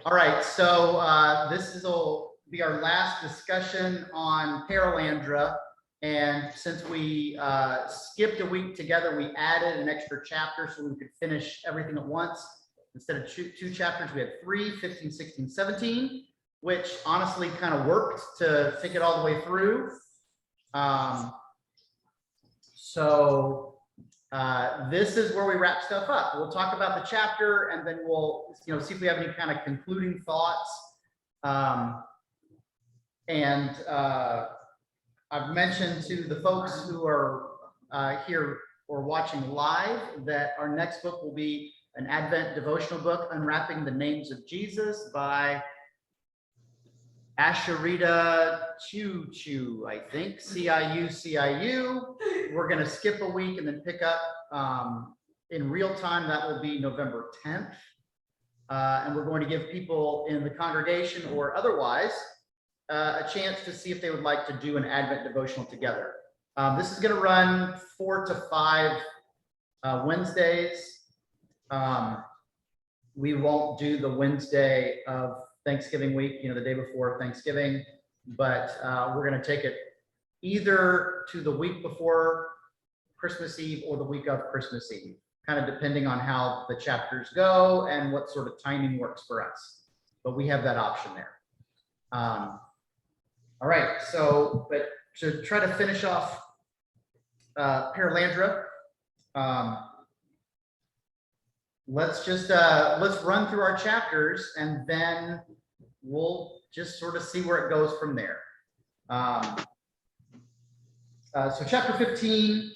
All right, so this will be our last discussion on Perelandra. And since we skipped a week together, we added an extra chapter so we could finish everything at once. Instead of two chapters, we had 3, 15, 16, 17, which honestly kind of worked to think it all the way through. This is where we wrap stuff up. We'll talk about the chapter and then we'll see if we have any kind of concluding thoughts. I've mentioned to the folks who are here or watching live that our next book will be an Advent devotional book, Unwrapping the Names of Jesus by Asherita Choo, I think, CIU. We're going to skip a week and then pick up in real time. That will be November 10th. And we're going to give people in the congregation or otherwise a chance to see if they would like to do an Advent devotional together. This is going to run 4 to 5 Wednesdays. We won't do the Wednesday of Thanksgiving week, the day before Thanksgiving, but we're going to take it either to the week before Christmas Eve or the week of Christmas Eve, kind of depending on how the chapters go and what sort of timing works for us. But we have that option there. All right, but to try to finish off Perelandra, let's run through our chapters and then we'll just sort of see where it goes from there. So chapter 15,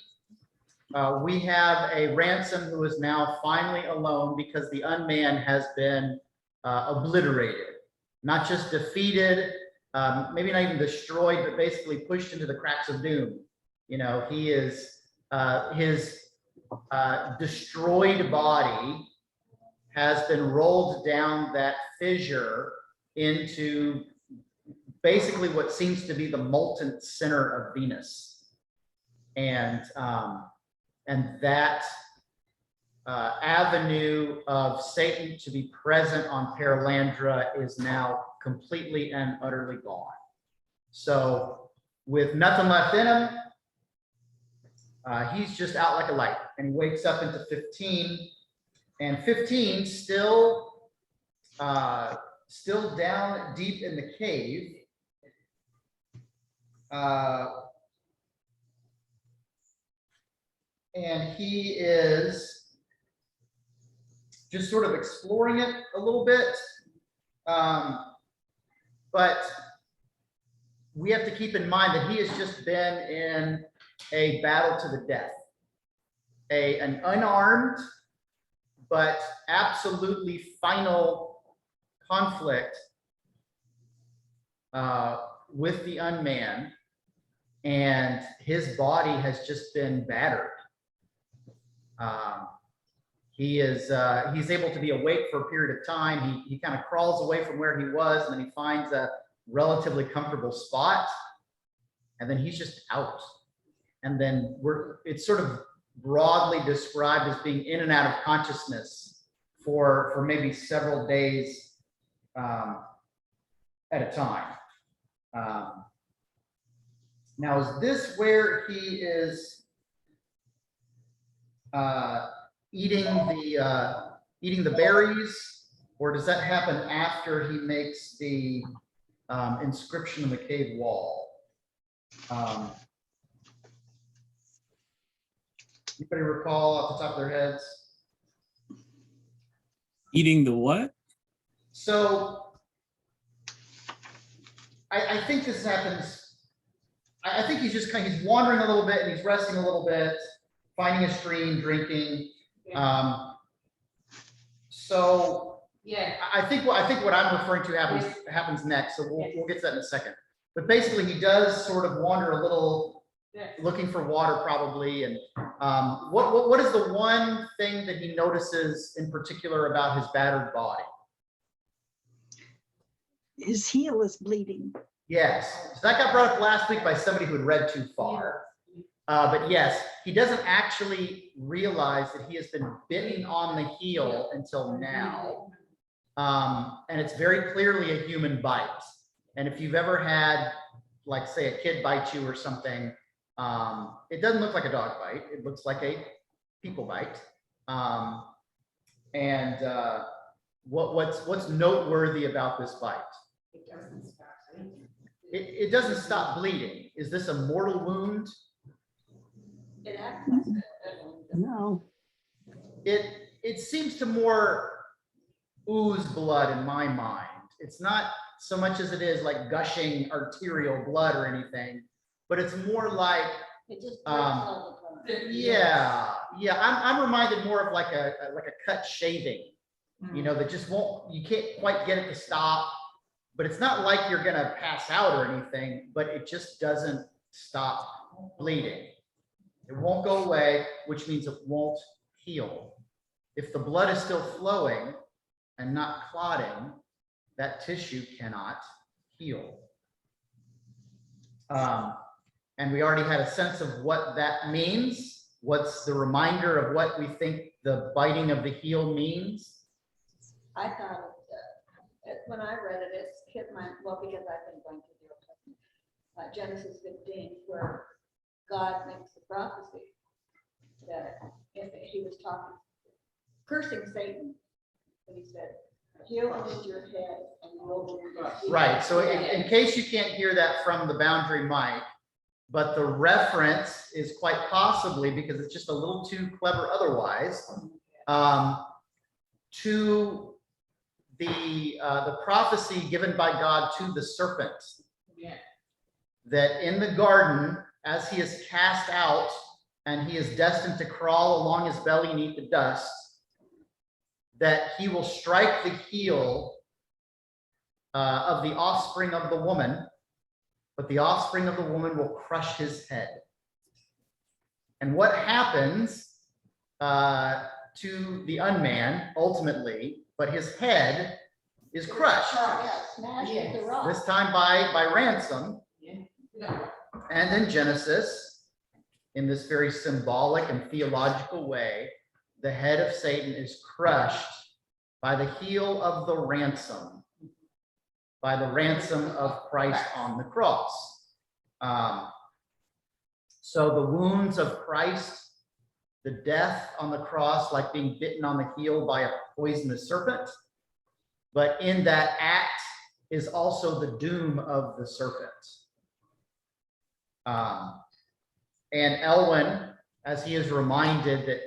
we have a ransom who is now finally alone because the unman has been obliterated, not just defeated, maybe not even destroyed, but basically pushed into the cracks of doom. He is his destroyed body has been rolled down that fissure into basically what seems to be the molten center of Venus, and that avenue of Satan to be present on Perelandra is now completely and utterly gone. So with nothing left in him, he's just out like a light, and he wakes up into 15, and 15 still down deep in the cave. And he is just sort of exploring it a little bit. But we have to keep in mind that he has just been in a battle to the death, an unarmed but absolutely final conflict with the unman, and his body has just been battered. He's able to be awake for a period of time. He kind of crawls away from where he was, and then he finds a relatively comfortable spot, and then he's just out. And then it's sort of broadly described as being in and out of consciousness for maybe several days at a time. Now, is this where he is eating the berries, or does that happen after he makes the inscription in the cave wall? Anybody recall off the top of their heads? Eating the what? So I think this happens. I think he's just he's wandering a little bit and he's resting a little bit, finding a stream, drinking. So yeah, I think what I'm referring to happens next. So we'll get to that in a second. But basically, he does sort of wander a little, looking for water probably. And what is the one thing that he notices in particular about his battered body? His heel is bleeding. Yes, so that got brought up last week by somebody who had read too far. But yes, he doesn't actually realize that he has been bitten on the heel until now. And it's very clearly a human bite. And if you've ever had, like, say, a kid bite you or something, it doesn't look like a dog bite. It looks like a people bite. What's noteworthy about this bite? It doesn't stop bleeding. It doesn't stop bleeding. Is this a mortal wound? It acts like a- No, It seems to more ooze blood in my mind. It's not so much as it is like gushing arterial blood or anything, but it's more like, It just breaks all the time. yeah. I'm reminded more of like a cut shaving, you know, that just won't, you can't quite get it to stop, but it's not like you're gonna pass out or anything, but it just doesn't stop bleeding. It won't go away, which means it won't heal. If the blood is still flowing and not clotting, that tissue cannot heal. And we already had a sense of what that means. What's the reminder of what we think the biting of the heel means? I thought when I read it, it hit my, well, because I've been going through the Old Testament, Genesis 15, where God makes the prophecy that if he was talking, cursing Satan, and he said, he'll wound your head and you'll wound his heel." Right, so in case you can't hear that from the boundary mic, but the reference is quite possibly, because it's just a little too clever otherwise, to the prophecy given by God to the serpent. Yeah. That in the garden, as he is cast out and he is destined to crawl along his belly and eat the dust, that he will strike the heel of the offspring of the woman, but the offspring of the woman will crush his head. And what happens to the unman ultimately, but his head is crushed, Yeah, smashed with the rock. this time by ransom. Yeah. And in Genesis, in this very symbolic and theological way, the head of Satan is crushed by the heel of the ransom, by the ransom of Christ on the cross. So the wounds of Christ, the death on the cross, like being bitten on the heel by a poisonous serpent, but in that act is also the doom of the serpent. And Elwin, as he is reminded that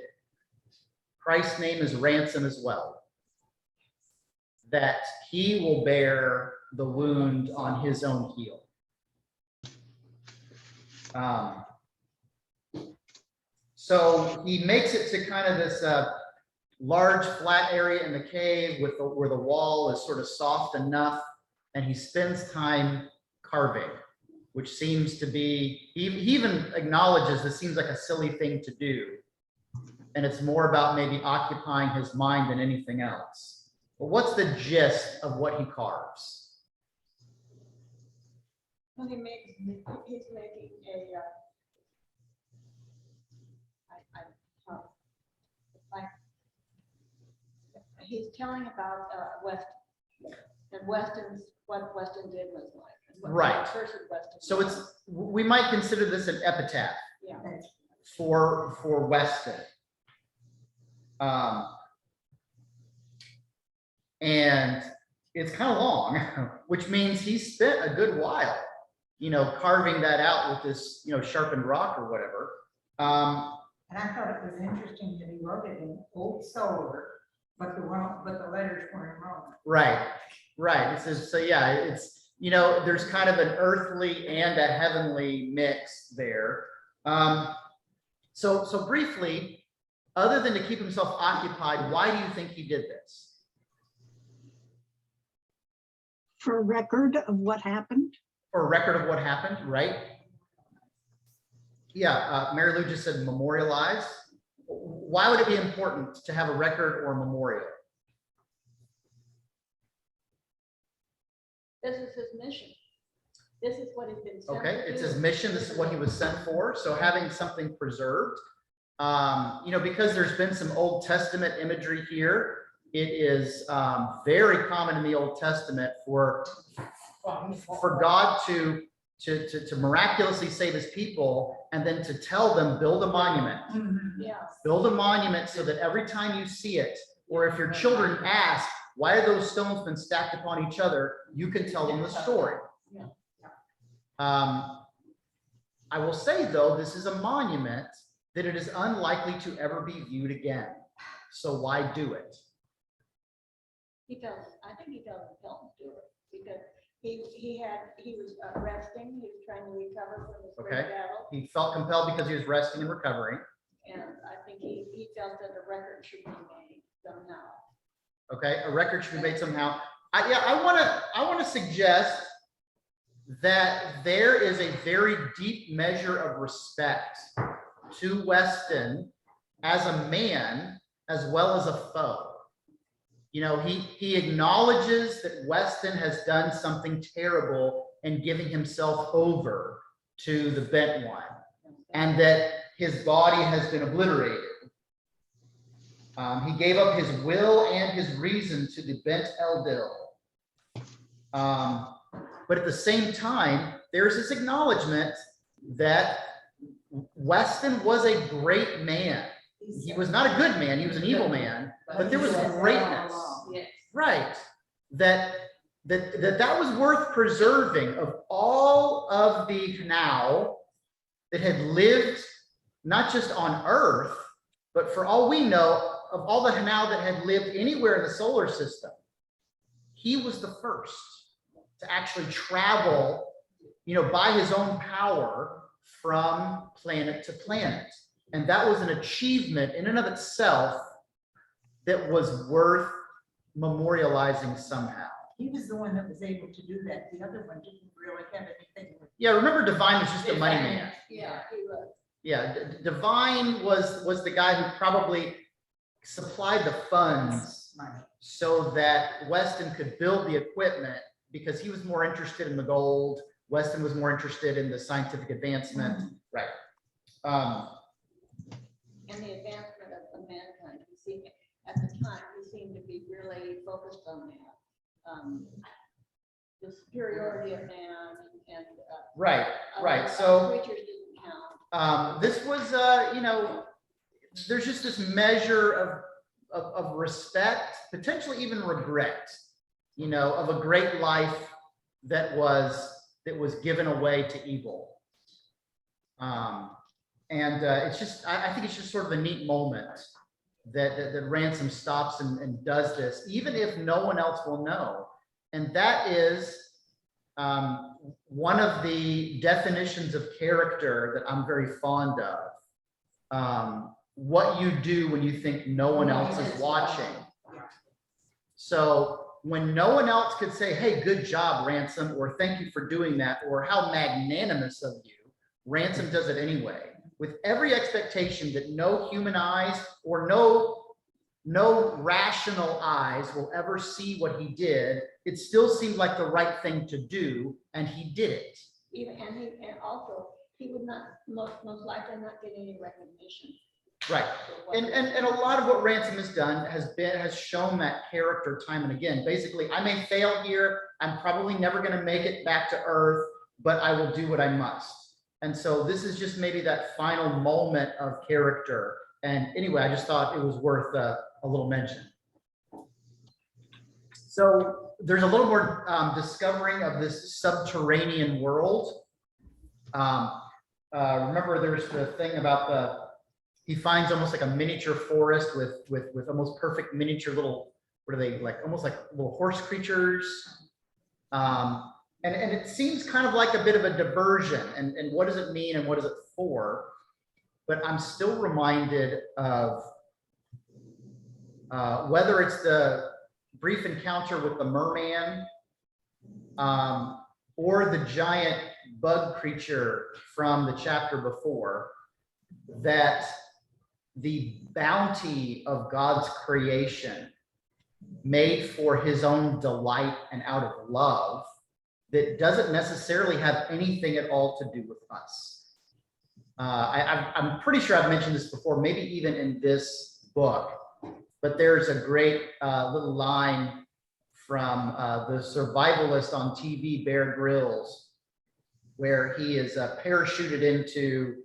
Christ's name is ransom as well, that he will bear the wound on his own heel. So he makes it to kind of this large flat area in the cave with where the wall is sort of soft enough, and he spends time carving, which seems to be, he even acknowledges this seems like a silly thing to do. And it's more about maybe occupying his mind than anything else. But what's the gist of what he carves? Well, he's making a, he's telling about Weston, and Weston's, what Weston did was like. what Right. Weston So did. we might consider this an epitaph Yeah. for Weston. And it's kind of long, which means he spent a good while, you know, carving that out with this, you know, sharpened rock or whatever. And I thought it was interesting that he wrote it in Old Solar, but the letters weren't wrong. Right. It says, so yeah, it's, you know, there's kind of an earthly and a heavenly mix there. So briefly, other than to keep himself occupied, why do you think he did this? for a record of what happened. For a record of what happened, right? Yeah, Mary Lou just said memorialize. Why would it be important to have a record or a memorial? This is his mission. This is what he's been sent Okay, to it's do. his mission. This is what he was sent for. So having something preserved, you know, because there's been some Old Testament imagery here, it is very common in the Old Testament for God to miraculously save his people and then to tell them, build a monument. Yeah. Build a monument so that every time you see it, or if your children ask, why are those stones been stacked upon each other, you can tell them the story. I will say, though, this is a monument that it is unlikely to ever be viewed again. So why do it? I think he tells him to do it because he was resting, he was trying to recover from his Okay. great battle. He felt compelled because he was resting and recovering. And I think he felt that a record should be made somehow. Okay, a record should be made somehow. I want to suggest that there is a very deep measure of respect to Weston as a man as well as a foe. You know, he acknowledges that Weston has done something terrible in giving himself over to the bent one, and that his body has been obliterated. He gave up his will and his reason to the bent Eldil. But at the same time, there's this acknowledgement that Weston was a great man. He was not a good man, he was an evil man, but there was greatness. Yes. Right. That was worth preserving. Of all of the Hanau that had lived not just on Earth, but for all we know, of all the Hanau that had lived anywhere in the solar system, he was the first to actually travel, you know, by his own power from planet to planet. And that was an achievement in and of itself that was worth memorializing somehow. He was the one that was able to do that. The other one didn't really have anything. Yeah, remember Divine was just a money man. Yeah, he was. Yeah, Divine was the guy who probably supplied the funds Money. so that Weston could build the equipment, because he was more interested in the gold. Weston was more interested in the scientific advancement. Right. And the advancement of mankind, at the time, he seemed to be really focused on that. The superiority of man and. Right. other So creatures didn't count. this was, you know, there's just this measure of respect, potentially even regret, you know, of a great life that was given away to evil. It's just, I think it's just sort of a neat moment that Ransom stops and does this, even if no one else will know. And that is one of the definitions of character that I'm very fond of. What you do when you think no one else is watching. So when no one else could say, hey, good job, Ransom, or thank you for doing that, or how magnanimous of you, Ransom does it anyway, with every expectation that no human eyes or no rational eyes will ever see what he did. It still seemed like the right thing to do, and he did it. And also, he would not, most likely not get any recognition. Right. And a lot of what Ransom has done has shown that character time and again. Basically, I may fail here. I'm probably never going to make it back to Earth, but I will do what I must. And so this is just maybe that final moment of character. And anyway, I just thought it was worth a little mention. So there's a little more discovering of this subterranean world. Remember, there's the thing about he finds almost like a miniature forest with almost perfect miniature little, what are they, like almost like little horse creatures. And it seems kind of like a bit of a diversion. And what does it mean and what is it for? But I'm still reminded of whether it's the brief encounter with the merman or the giant bug creature from the chapter before, that the bounty of God's creation made for his own delight and out of love, that doesn't necessarily have anything at all to do with us. I'm pretty sure I've mentioned this before, maybe even in this book, but there's a great little line from the survivalist on TV, Bear Grylls, where he is parachuted into,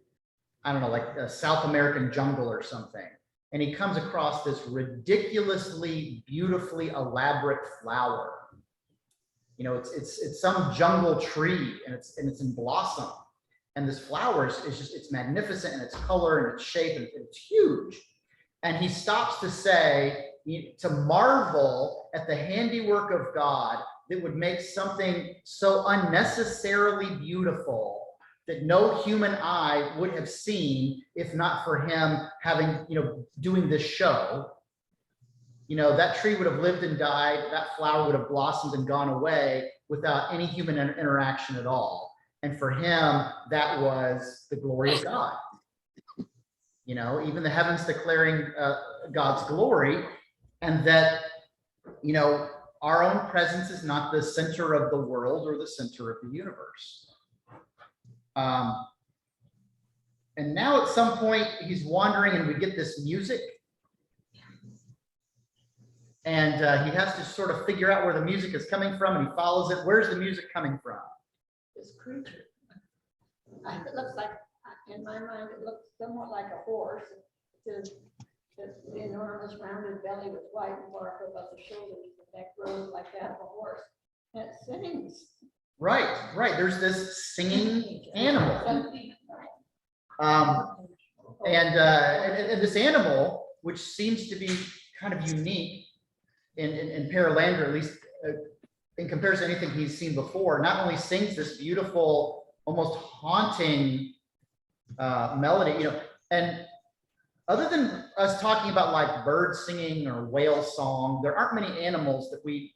I don't know, like a South American jungle or something. And he comes across this ridiculously, beautifully elaborate flower. You know, it's some jungle tree, and it's in blossom. And this flower is just, it's magnificent in its color and its shape, and it's huge. And he stops to say, to marvel at the handiwork of God that would make something so unnecessarily beautiful that no human eye would have seen if not for him having, doing this show. That tree would have lived and died, that flower would have blossomed and gone away without any human interaction at all. And for him, that was the glory of God. Even the heavens declaring God's glory, and that, our own presence is not the center of the world or the center of the universe. And now at some point he's wandering, and we get this music, and he has to sort of figure out where the music is coming from, and he follows it. Where's the music coming from? This creature. It looks like, in my mind, it looks somewhat like a horse. The enormous rounded belly with white bark above the shoulders, the neck grows like that of a horse. And it sings. Right. There's this singing animal. And this animal, which seems to be kind of unique in Perelandra, at least in comparison to anything he's seen before, not only sings this beautiful, almost haunting melody, and other than us talking about like bird singing or whale song, there aren't many animals that we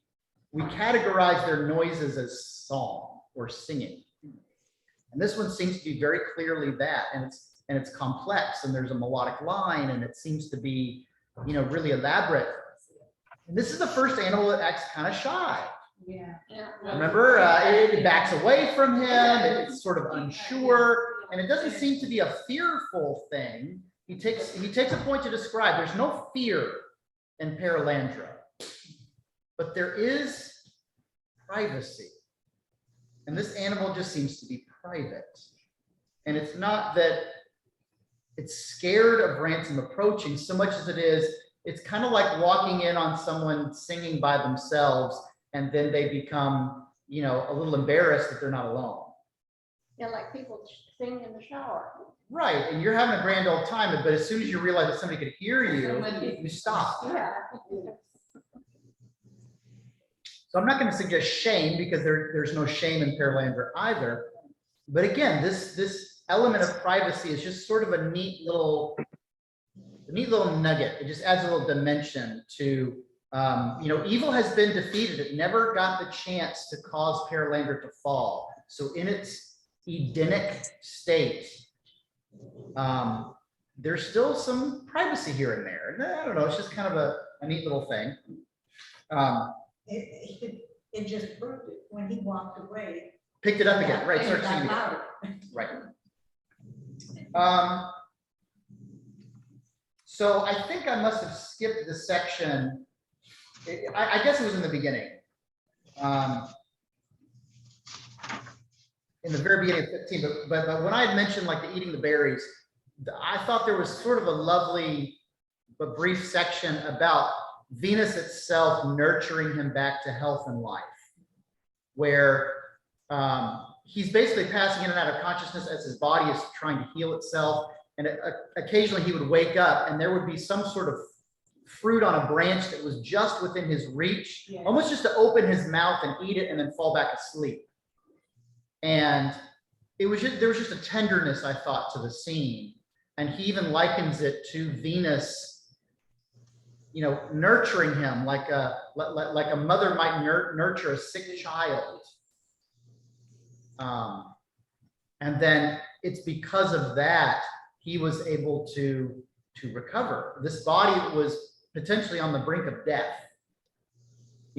categorize their noises as song or singing. And this one seems to be very clearly that, and it's complex, and there's a melodic line, and it seems to be, really elaborate. And this is the first animal that acts kind of shy. Yeah. Remember, it backs away from him, it's sort of unsure, and it doesn't seem to be a fearful thing. He takes a point to describe, there's no fear in Perelandra, but there is privacy. And this animal just seems to be private. And it's not that it's scared of Ransom approaching so much as it's kind of like walking in on someone singing by themselves, and then they become, a little embarrassed that they're not alone. Yeah, like people sing in the shower. Right, and you're having a grand old time, but as soon as you realize that somebody could hear you, you stop. Yeah. So I'm not going to suggest shame, because there's no shame in Perelandra either. But again, this element of privacy is just sort of a neat little nugget. It just adds a little dimension to, evil has been defeated. It never got the chance to cause Perelandra to fall. So in its Edenic state, there's still some privacy here and there. And I don't know, it's just kind of a neat little thing. It just proved it when he walked away. Picked it up again, right? It Started got singing louder. it. Right. So I think I must have skipped the section. I guess it was in the beginning. In the very beginning of 15, but when I had mentioned like the eating the berries, I thought there was sort of a lovely but brief section about Venus itself nurturing him back to health and life, where he's basically passing in and out of consciousness as his body is trying to heal itself. And occasionally he would wake up and there would be some sort of fruit on a branch that was just within his reach, Yeah. almost just to open his mouth and eat it and then fall back asleep. And there was just a tenderness, I thought, to the scene. And he even likens it to Venus, nurturing him like a mother might nurture a sick child. And then it's because of that he was able to recover. This body was potentially on the brink of death,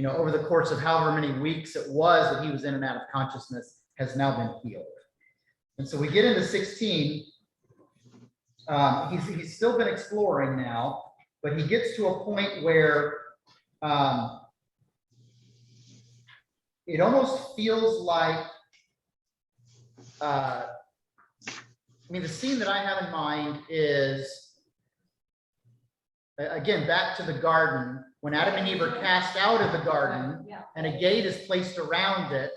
over the course of however many weeks it was that he was in and out of consciousness, has now been healed. And so we get into 16. He's still been exploring now, but he gets to a point where it almost feels like, I mean, the scene that I have in mind is, again, back to the garden, when Adam and Eve are cast out of the garden Yeah. and a gate is placed around it,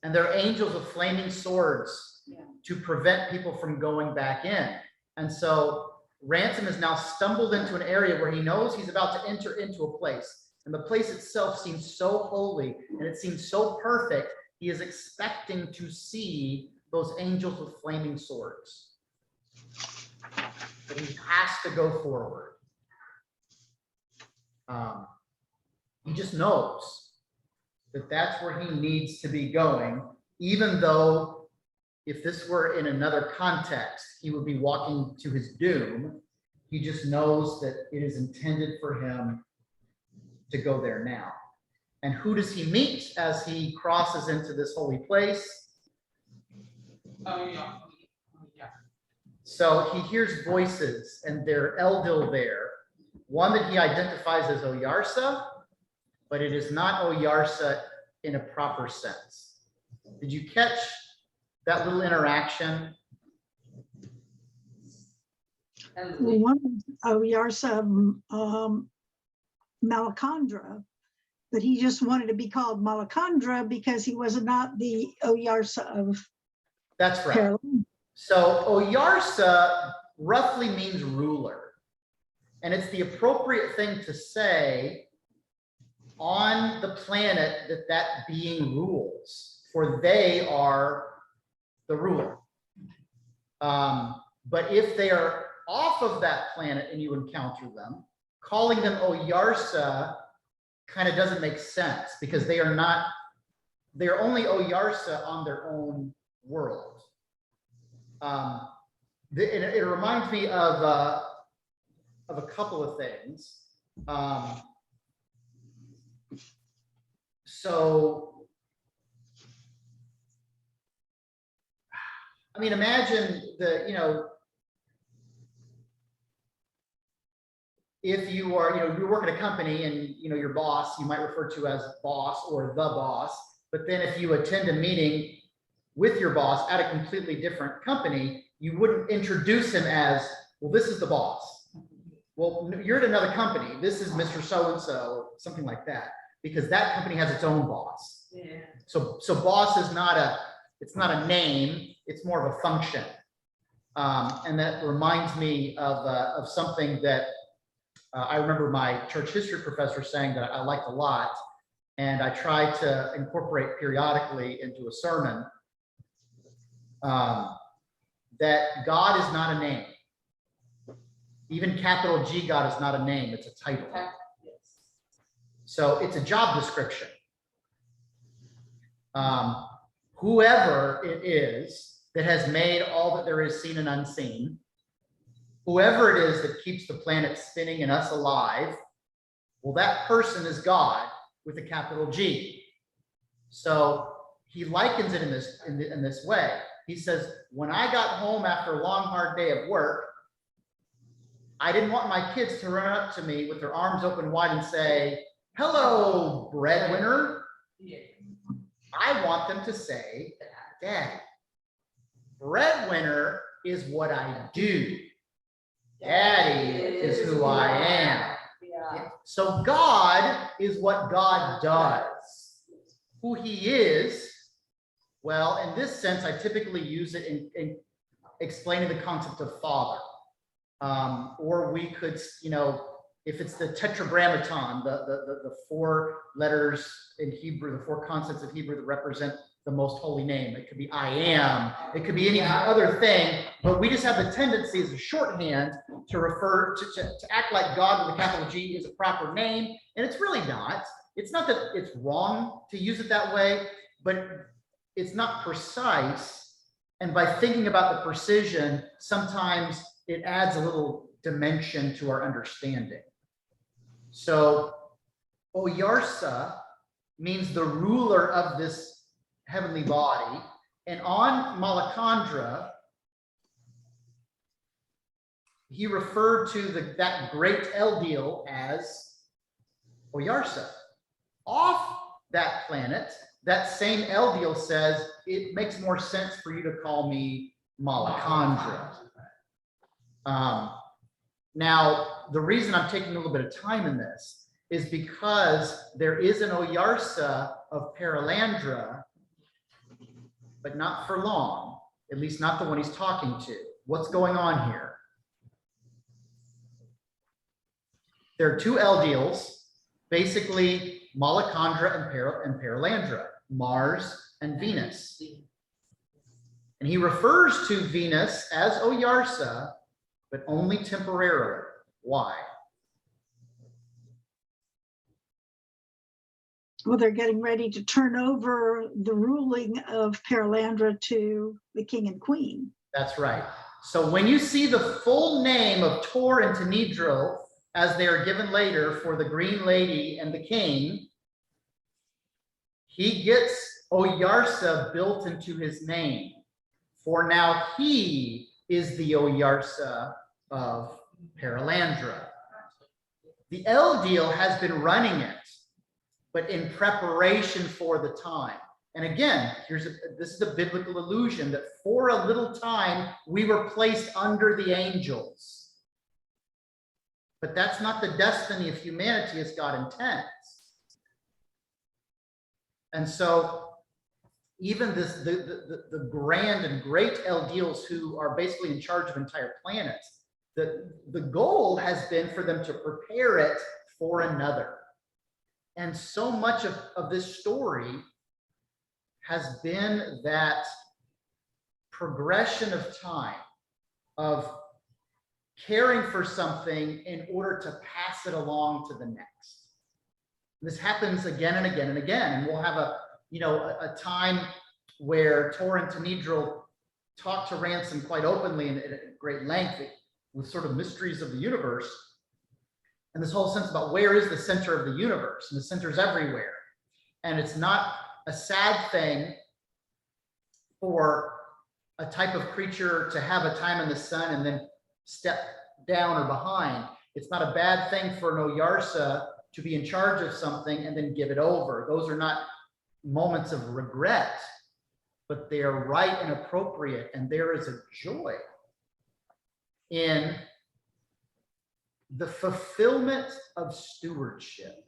and there are angels with flaming swords Yeah. to prevent people from going back in. And so Ransom has now stumbled into an area where he knows he's about to enter into a place. And the place itself seems so holy and it seems so perfect. He is expecting to see those angels with flaming swords. But he has to go forward. He just knows that that's where he needs to be going, even though if this were in another context, he would be walking to his doom. He just knows that it is intended for him to go there now. And who does he meet as he crosses into this holy place? So he hears voices, and they're Eldil there. One that he identifies as Oyarsa, but it is not Oyarsa in a proper sense. Did you catch that little interaction? One of Yarsa Malacandra, but he just wanted to be called Malacandra because he was not the Oyarsa of That's right. Perelandra. So Oyarsa roughly means ruler. And it's the appropriate thing to say on the planet that that being rules, for they are the ruler. But if they are off of that planet and you encounter them, calling them Oyarsa kind of doesn't make sense because they are not, they're only Oyarsa on their own world. It reminds me of a couple of things. So, I mean, imagine if you are, you work at a company and, your boss, you might refer to as boss or the boss, but then if you attend a meeting with your boss at a completely different company, you wouldn't introduce him as, well, this is the boss. Well, you're at another company. This is Mr. So-and-so, or something like that, because that company has its own boss. Yeah. So boss is it's not a name, it's more of a function. And that reminds me of something that I remember my church history professor saying that I liked a lot, and I try to incorporate periodically into a sermon, that God is not a name. Even capital G God is not a name, it's a title. So it's a job description. Whoever it is that has made all that there is seen and unseen, whoever it is that keeps the planet spinning and us alive, well, that person is God with a capital G. So he likens it in this way. He says, when I got home after a long, hard day of work, I didn't want my kids to run up to me with their arms open wide and say, hello, breadwinner. I want them to say, Daddy. Breadwinner is what I do. Daddy is who I am. Yeah. So God is what God does. Who he is, well, in this sense, I typically use it in explaining the concept of father. Or we could, if it's the tetragrammaton, the four letters in Hebrew, the four consonants of Hebrew that represent the most holy name. It could be I am, it could be any other thing, but we just have the tendency as a shorthand to refer to act like God with a capital G is a proper name, and it's really not. It's not that it's wrong to use it that way, but it's not precise. And by thinking about the precision, sometimes it adds a little dimension to our understanding. So Oyarsa means the ruler of this heavenly body. And on Malacandra, he referred to that great Eldiel as Oyarsa. Off that planet, that same Eldiel says, it makes more sense for you to call me Malacandra. Now, the reason I'm taking a little bit of time in this is because there is an Oyarsa of Perelandra, but not for long, at least not the one he's talking to. What's going on here? There are two Eldiels, basically Malacandra and Perelandra, Mars and Venus. And he refers to Venus as Oyarsa, but only temporarily. Why? Well, they're getting ready to turn over the ruling of Perelandra to the king and queen. That's right. So when you see the full name of Tor and Tenedril, as they are given later for the Green Lady and the King, he gets Oyarsa built into his name. For now he is the Oyarsa of Perelandra. The Eldiel has been running it, but in preparation for the time. And again, this is a biblical illusion that for a little time we were placed under the angels. But that's not the destiny of humanity as God intends. And so even the grand and great Eldiels who are basically in charge of entire planets, the goal has been for them to prepare it for another. And so much of this story has been that progression of time, of caring for something in order to pass it along to the next. This happens again and again and again. And we'll have a time where Tor and Tenedril talk to Ransom quite openly and at great length with sort of mysteries of the universe. And this whole sense about where is the center of the universe, and the center is everywhere. And it's not a sad thing for a type of creature to have a time in the sun and then step down or behind. It's not a bad thing for an Oyarsa to be in charge of something and then give it over. Those are not moments of regret, but they are right and appropriate. And there is a joy in the fulfillment of stewardship.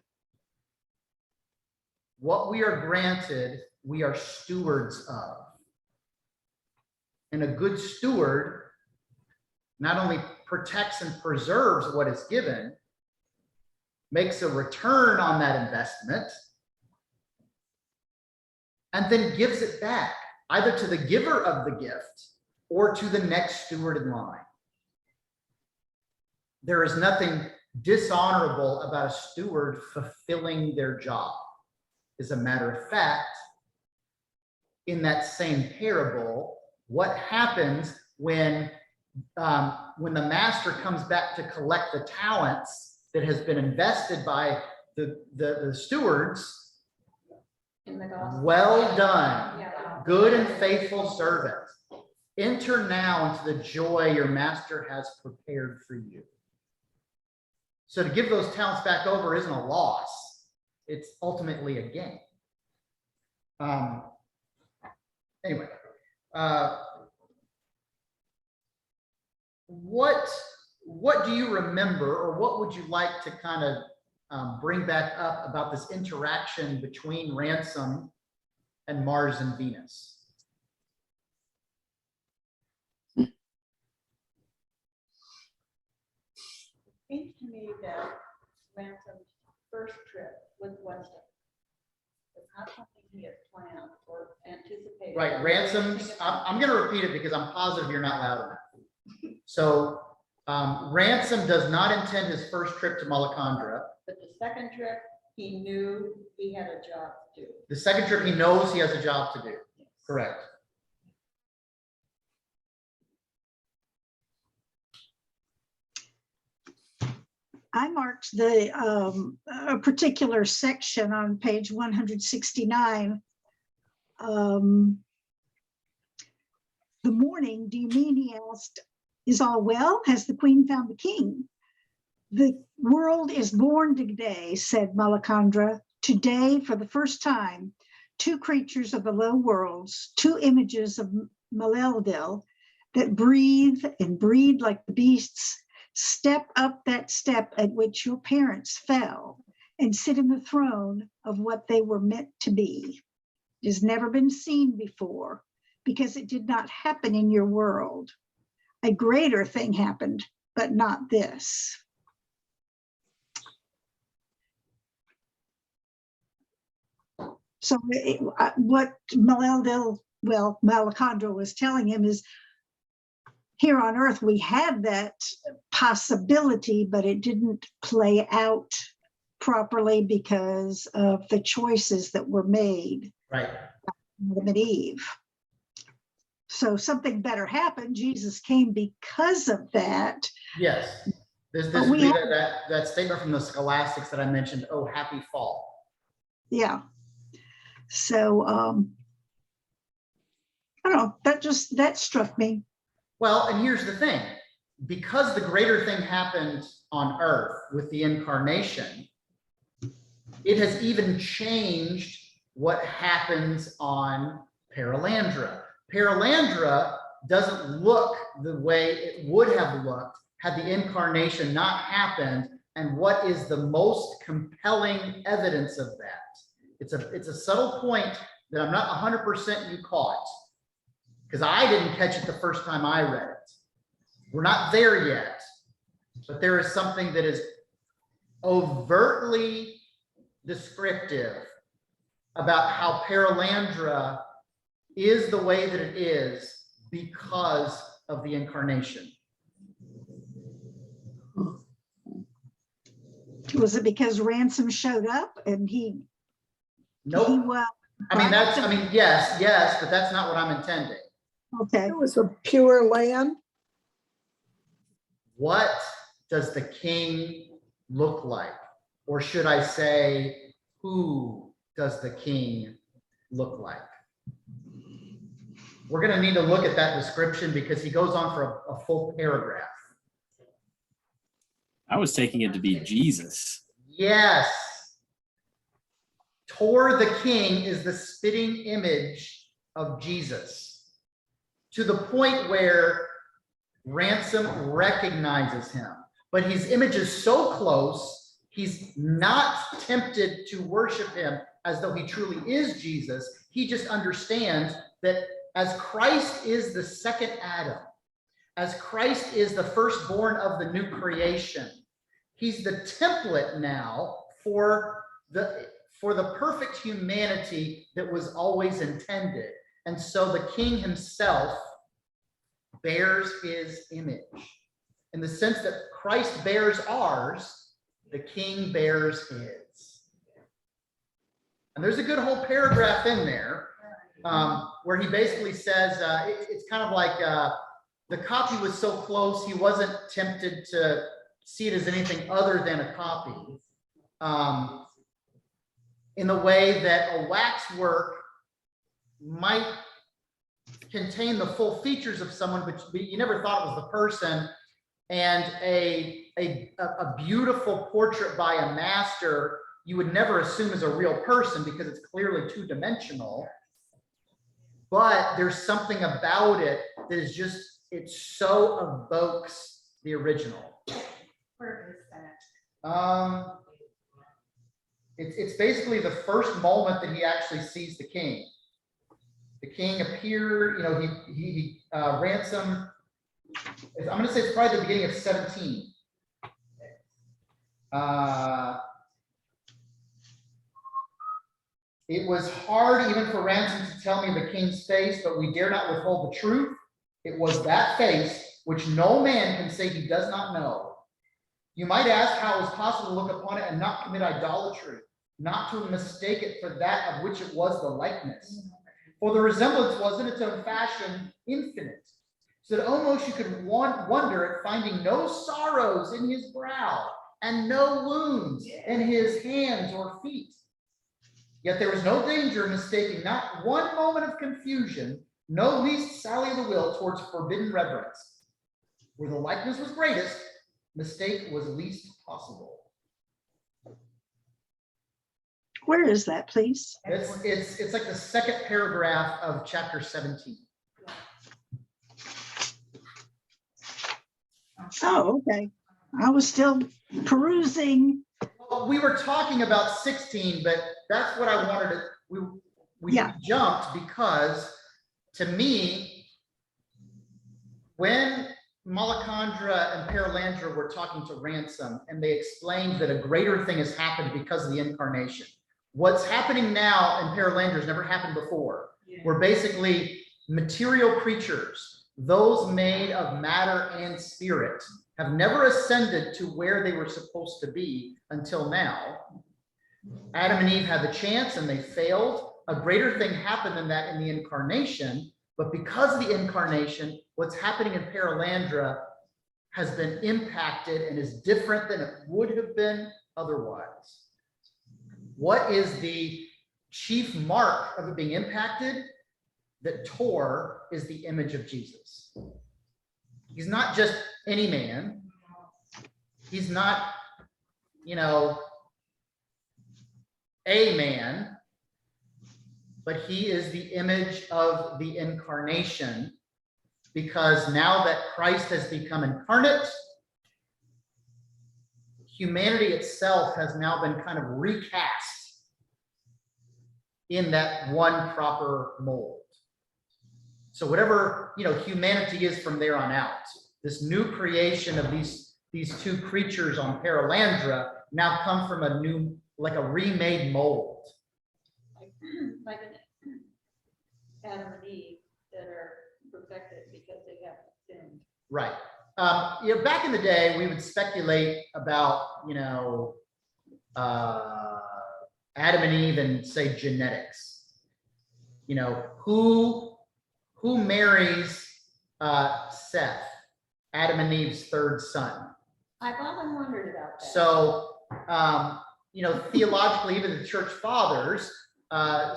What we are granted, we are stewards of. And a good steward not only protects and preserves what is given, makes a return on that investment, and then gives it back, either to the giver of the gift or to the next steward in line. There is nothing dishonorable about a steward fulfilling their job. As a matter of fact, in that same parable, what happens when the master comes back to collect the talents that has been invested by the stewards? In the gospel. Well done, Yeah. good and faithful servant. Enter now into the joy your master has prepared for you. So to give those talents back over isn't a loss. It's ultimately a gain. Anyway, what do you remember, or what would you like to kind of bring back up about this interaction between Ransom and Mars and Venus? It seems to me that Ransom's first trip with Weston was not something he had planned or anticipated. Right, Ransom's, I'm going to repeat it because I'm positive you're not loud enough. So Ransom does not intend his first trip to Malacandra. But the second trip, he knew he had a job to do. The second trip, he knows he has a job to do. Yes. Correct. I marked the a particular section on page 169. The morning, do you mean, he asked, Is all well? Has the queen found the king? The world is born today, said Malacandra. Today, for the first time, two creatures of the low worlds, two images of Maleldil that breathe and breed like the beasts, step up that step at which your parents fell and sit in the throne of what they were meant to be. It has never been seen before because it did not happen in your world. A greater thing happened, but not this. So what Malacandra was telling him is, here on Earth, we had that possibility, but it didn't play out properly because of the choices that were made. Right. Adam and Eve. So something better happened. Jesus came because of that. Yes. This But we that statement from the scholastics that I mentioned, oh, happy fall. Yeah. So I don't know, that struck me. Well, and here's the thing, because the greater thing happened on earth with the incarnation, it has even changed what happens on Perelandra. Perelandra doesn't look the way it would have looked had the incarnation not happened. And what is the most compelling evidence of that? It's a subtle point that I'm not 100% you caught, because I didn't catch it the first time I read it. We're not there yet, but there is something that is overtly descriptive about how Perelandra is the way that it is because of the incarnation. Was it because Ransom showed up and he? Nope. Yes, but that's not what I'm intending. Okay. It was a pure land. What does the king look like? Or should I say, who does the king look like? We're going to need to look at that description because he goes on for a full paragraph. I was taking it to be Jesus. Yes. Tor the king is the spitting image of Jesus, to the point where Ransom recognizes him, but his image is so close, he's not tempted to worship him as though he truly is Jesus. He just understands that as Christ is the second Adam, as Christ is the firstborn of the new creation, he's the template now for the perfect humanity that was always intended. And so the king himself bears his image. In the sense that Christ bears ours, the king bears his. And there's a good whole paragraph in there where he basically says, it's kind of like the copy was so close, he wasn't tempted to see it as anything other than a copy. In the way that a waxwork might contain the full features of someone, but you never thought it was the person. And a beautiful portrait by a master, you would never assume is a real person because it's clearly two-dimensional. But there's something about it that is just, it so evokes the original. Where is that? It's basically the first moment that he actually sees the king. The king appeared, he Ransom. I'm going to say it's probably the beginning of 17. It was hard even for Ransom to tell me the king's face, but we dare not withhold the truth. It was that face which no man can say he does not know. You might ask how it was possible to look upon it and not commit idolatry, not to mistake it for that of which it was the likeness. For the resemblance was in its own fashion infinite, so that almost you could wonder at finding no sorrows in his brow and no wounds in his hands or feet. Yet there was no danger of mistaking, not one moment of confusion, no least sally of the will towards forbidden reverence. Where the likeness was greatest, mistake was least possible. Where is that, please? It's like the second paragraph of chapter 17. Oh, okay. I was still perusing. Well, we were talking about 16, but that's what I wanted to, we Yeah. jumped because to me, when Melisandre and Perelandra were talking to Ransom and they explained that a greater thing has happened because of the incarnation. What's happening now in Perelandra has never happened before. We're basically material creatures, those made of matter and spirit, have never ascended to where they were supposed to be until now. Adam and Eve had the chance and they failed. A greater thing happened than that in the incarnation, but because of the incarnation, what's happening in Perelandra has been impacted and is different than it would have been otherwise. What is the chief mark of it being impacted? That Tor is the image of Jesus. He's not just any man. He's not, a man, but he is the image of the incarnation, because now that Christ has become incarnate, humanity itself has now been kind of recast in that one proper mold. So whatever, humanity is from there on out, this new creation of these two creatures on Perelandra now come from a new, like a remade mold. Like an Adam and Eve that are perfected because they haven't sinned. Right. Back in the day, we would speculate about, Adam and Eve and say genetics. Who marries Seth, Adam and Eve's third son? I've often wondered about that. So, theologically, even the church fathers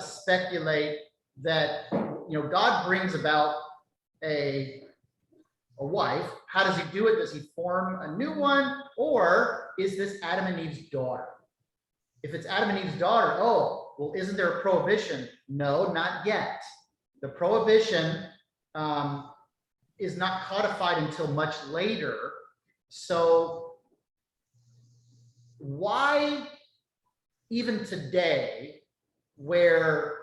speculate that, God brings about a wife. How does he do it? Does he form a new one? Or is this Adam and Eve's daughter? If it's Adam and Eve's daughter, oh, well, isn't there a prohibition? No, not yet. The prohibition is not codified until much later. So why, even today, where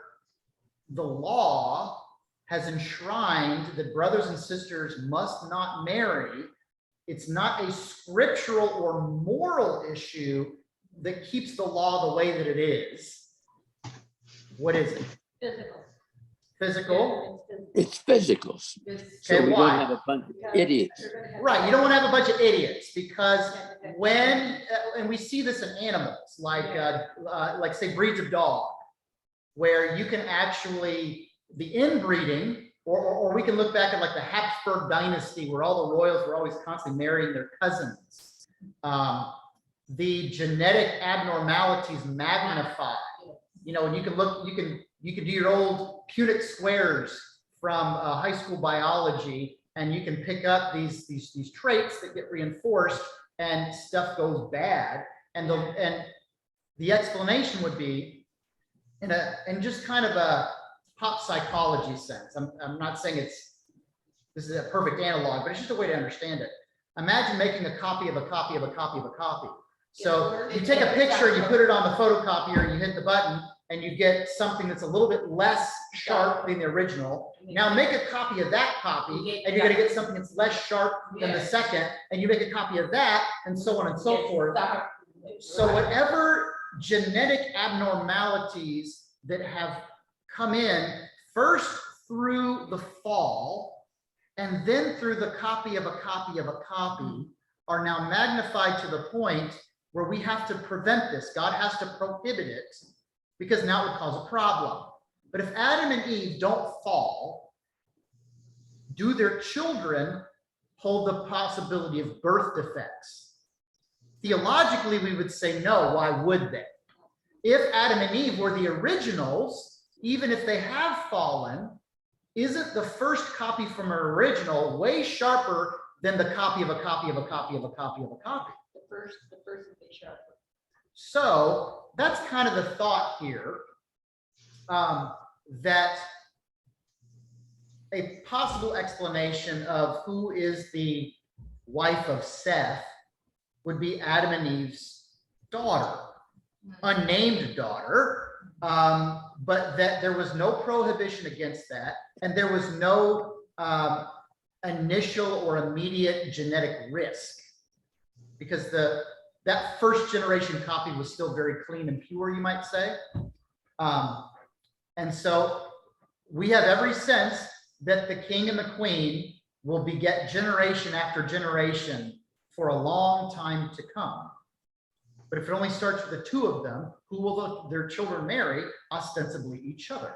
the law has enshrined that brothers and sisters must not marry, it's not a scriptural or moral issue that keeps the law the way that it is. What is it? Physical. Physical? It's physical. So Okay, we why? don't have a bunch of idiots. Right, you don't want to have a bunch of idiots, because when, and we see this in animals, like say breeds of dog, where you can actually, the inbreeding, or we can look back at like the Habsburg dynasty, where all the royals were always constantly marrying their cousins. The genetic abnormalities magnify, and you can look, you can do your old Punnett squares from high school biology, and you can pick up these traits that get reinforced and stuff goes bad. And the explanation would be in just kind of a pop psychology sense. I'm not saying this is a perfect analog, but it's just a way to understand it. Imagine making a copy of a copy of a copy of a copy. So you take a picture, you put it on the photocopier, you hit the button, and you get something that's a little bit less sharp than the original. Now make a copy of that copy, and you're going to get something that's less sharp than the second, and you make a copy of that, and so on and so forth. So whatever genetic abnormalities that have come in, first through the fall, and then through the copy of a copy of a copy, are now magnified to the point where we have to prevent this. God has to prohibit it, because now it would cause a problem. But if Adam and Eve don't fall, do their children hold the possibility of birth defects? Theologically, we would say no. Why would they? If Adam and Eve were the originals, even if they have fallen, isn't the first copy from an original way sharper than the copy of a copy of a copy of a copy of a copy. The first would be sharper. So that's kind of the thought here, that a possible explanation of who is the wife of Seth would be Adam and Eve's daughter, unnamed daughter, but that there was no prohibition against that, and there was no initial or immediate genetic risk, because that first generation copy was still very clean and pure, you might say. And so we have every sense that the king and the queen will beget generation after generation for a long time to come. But if it only starts with the two of them, who will their children marry? Ostensibly each other.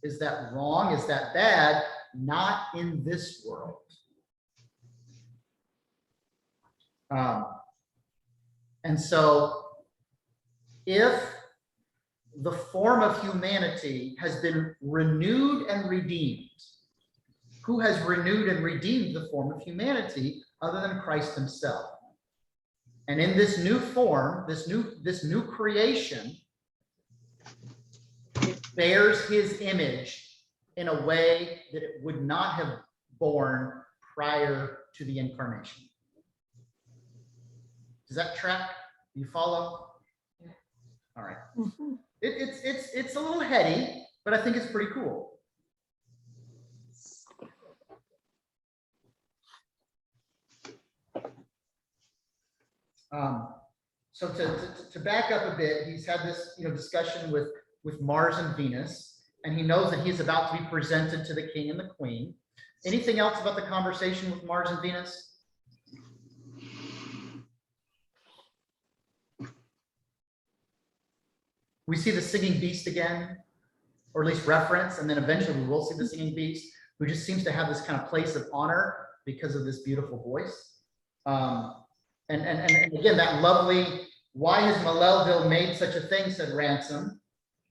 Is that wrong? Is that bad? Not in this world. And so if the form of humanity has been renewed and redeemed, who has renewed and redeemed the form of humanity other than Christ himself? And in this new form, this new creation, it bears his image in a way that it would not have borne prior to the incarnation. Does that track? You follow? All right. Mhm. It's a little heady, but I think it's pretty cool. So to back up a bit, he's had this discussion with Mars and Venus, and he knows that he's about to be presented to the king and the queen. Anything else about the conversation with Mars and Venus? We see the singing beast again, or at least reference, and then eventually we will see the singing beast, who just seems to have this kind of place of honor because of this beautiful voice. And again, that lovely, why has Malelville made such a thing, said Ransom.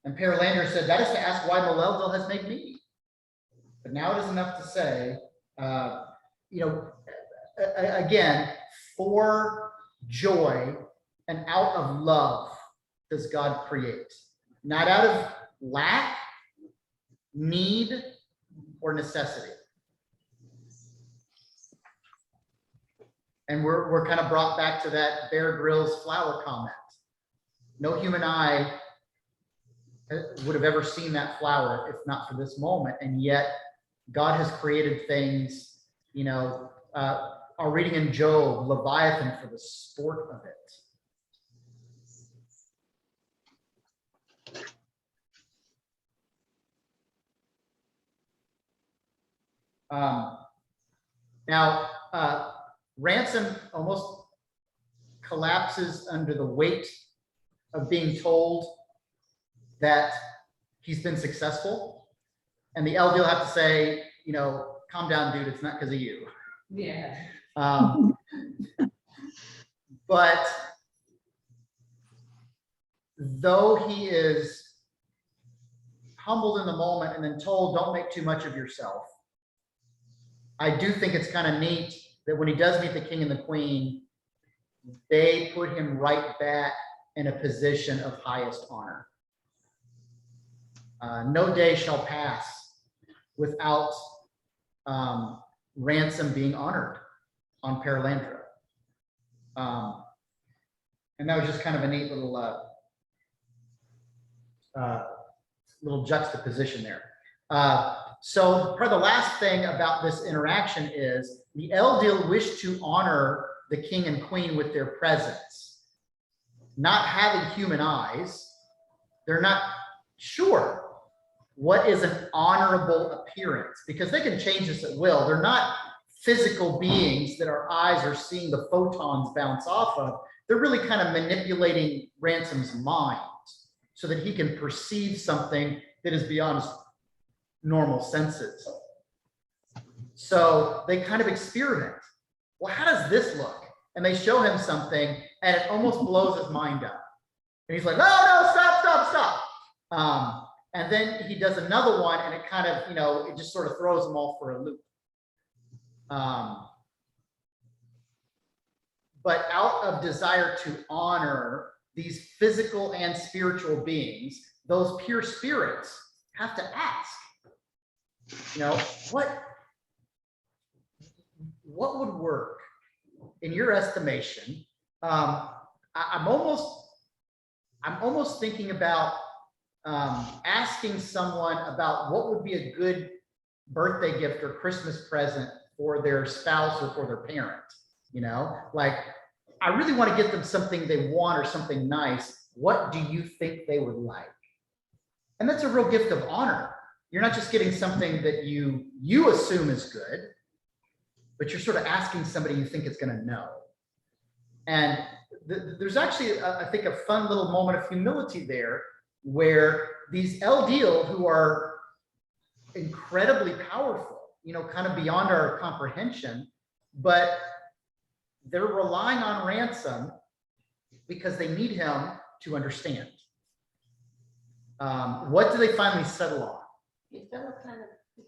And Perelandra said, that is to ask why Malelville has made me. But now it is enough to say, again, for joy and out of love does God create, not out of lack, need, or necessity. And we're kind of brought back to that Bear Grylls flower comment. No human eye would have ever seen that flower if not for this moment. And yet God has created things, are reading in Job, Leviathan for the sport of it. Now, Ransom almost collapses under the weight of being told that he's been successful. And the LD will have to say, calm down, dude, it's not because of you. Yeah. But though he is humbled in the moment and then told, don't make too much of yourself, I do think it's kind of neat that when he does meet the king and the queen, they put him right back in a position of highest honor. No day shall pass without Ransom being honored on Perelandra. And that was just kind of a neat little juxtaposition there. So probably the last thing about this interaction is the Eldil wish to honor the king and queen with their presence. Not having human eyes, they're not sure what is an honorable appearance, because they can change this at will. They're not physical beings that our eyes are seeing the photons bounce off of. They're really kind of manipulating Ransom's mind so that he can perceive something that is beyond his normal senses. So they kind of experiment. Well, how does this look? And they show him something and it almost blows his mind up. And he's like, no, stop. And then he does another one and it kind of, it just sort of throws them all for a loop. but out of desire to honor these physical and spiritual beings, those pure spirits have to ask, you know, what would work in your estimation? I'm almost thinking about asking someone about what would be a good birthday gift or Christmas present for their spouse or for their parent. You know, like, I really want to get them something they want or something nice. What do you think they would like? And that's a real gift of honor. You're not just getting something that you assume is good, but you're sort of asking somebody you think is going to know. And there's actually, I think, a fun little moment of humility there, where these El Deal, who are incredibly powerful, you know, kind of beyond our comprehension, but they're relying on Ransom because they need him to understand. What do they finally settle on? It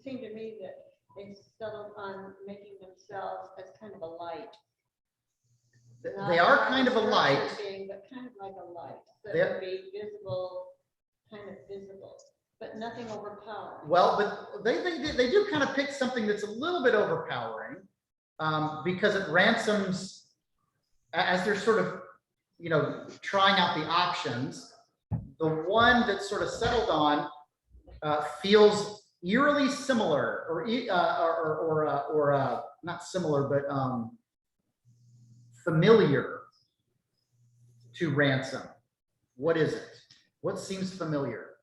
seemed to me that they settled on making themselves as kind of a light. They are kind of a light. But kind of like a light that They- would be visible, kind of visible, but nothing overpowering. Well, but they do kind of pick something that's a little bit overpowering, because it Ransom's, as they're sort of, you know, trying out the options, the one that's sort of settled on feels eerily similar, or not similar, but familiar to Ransom. What is it? What seems familiar?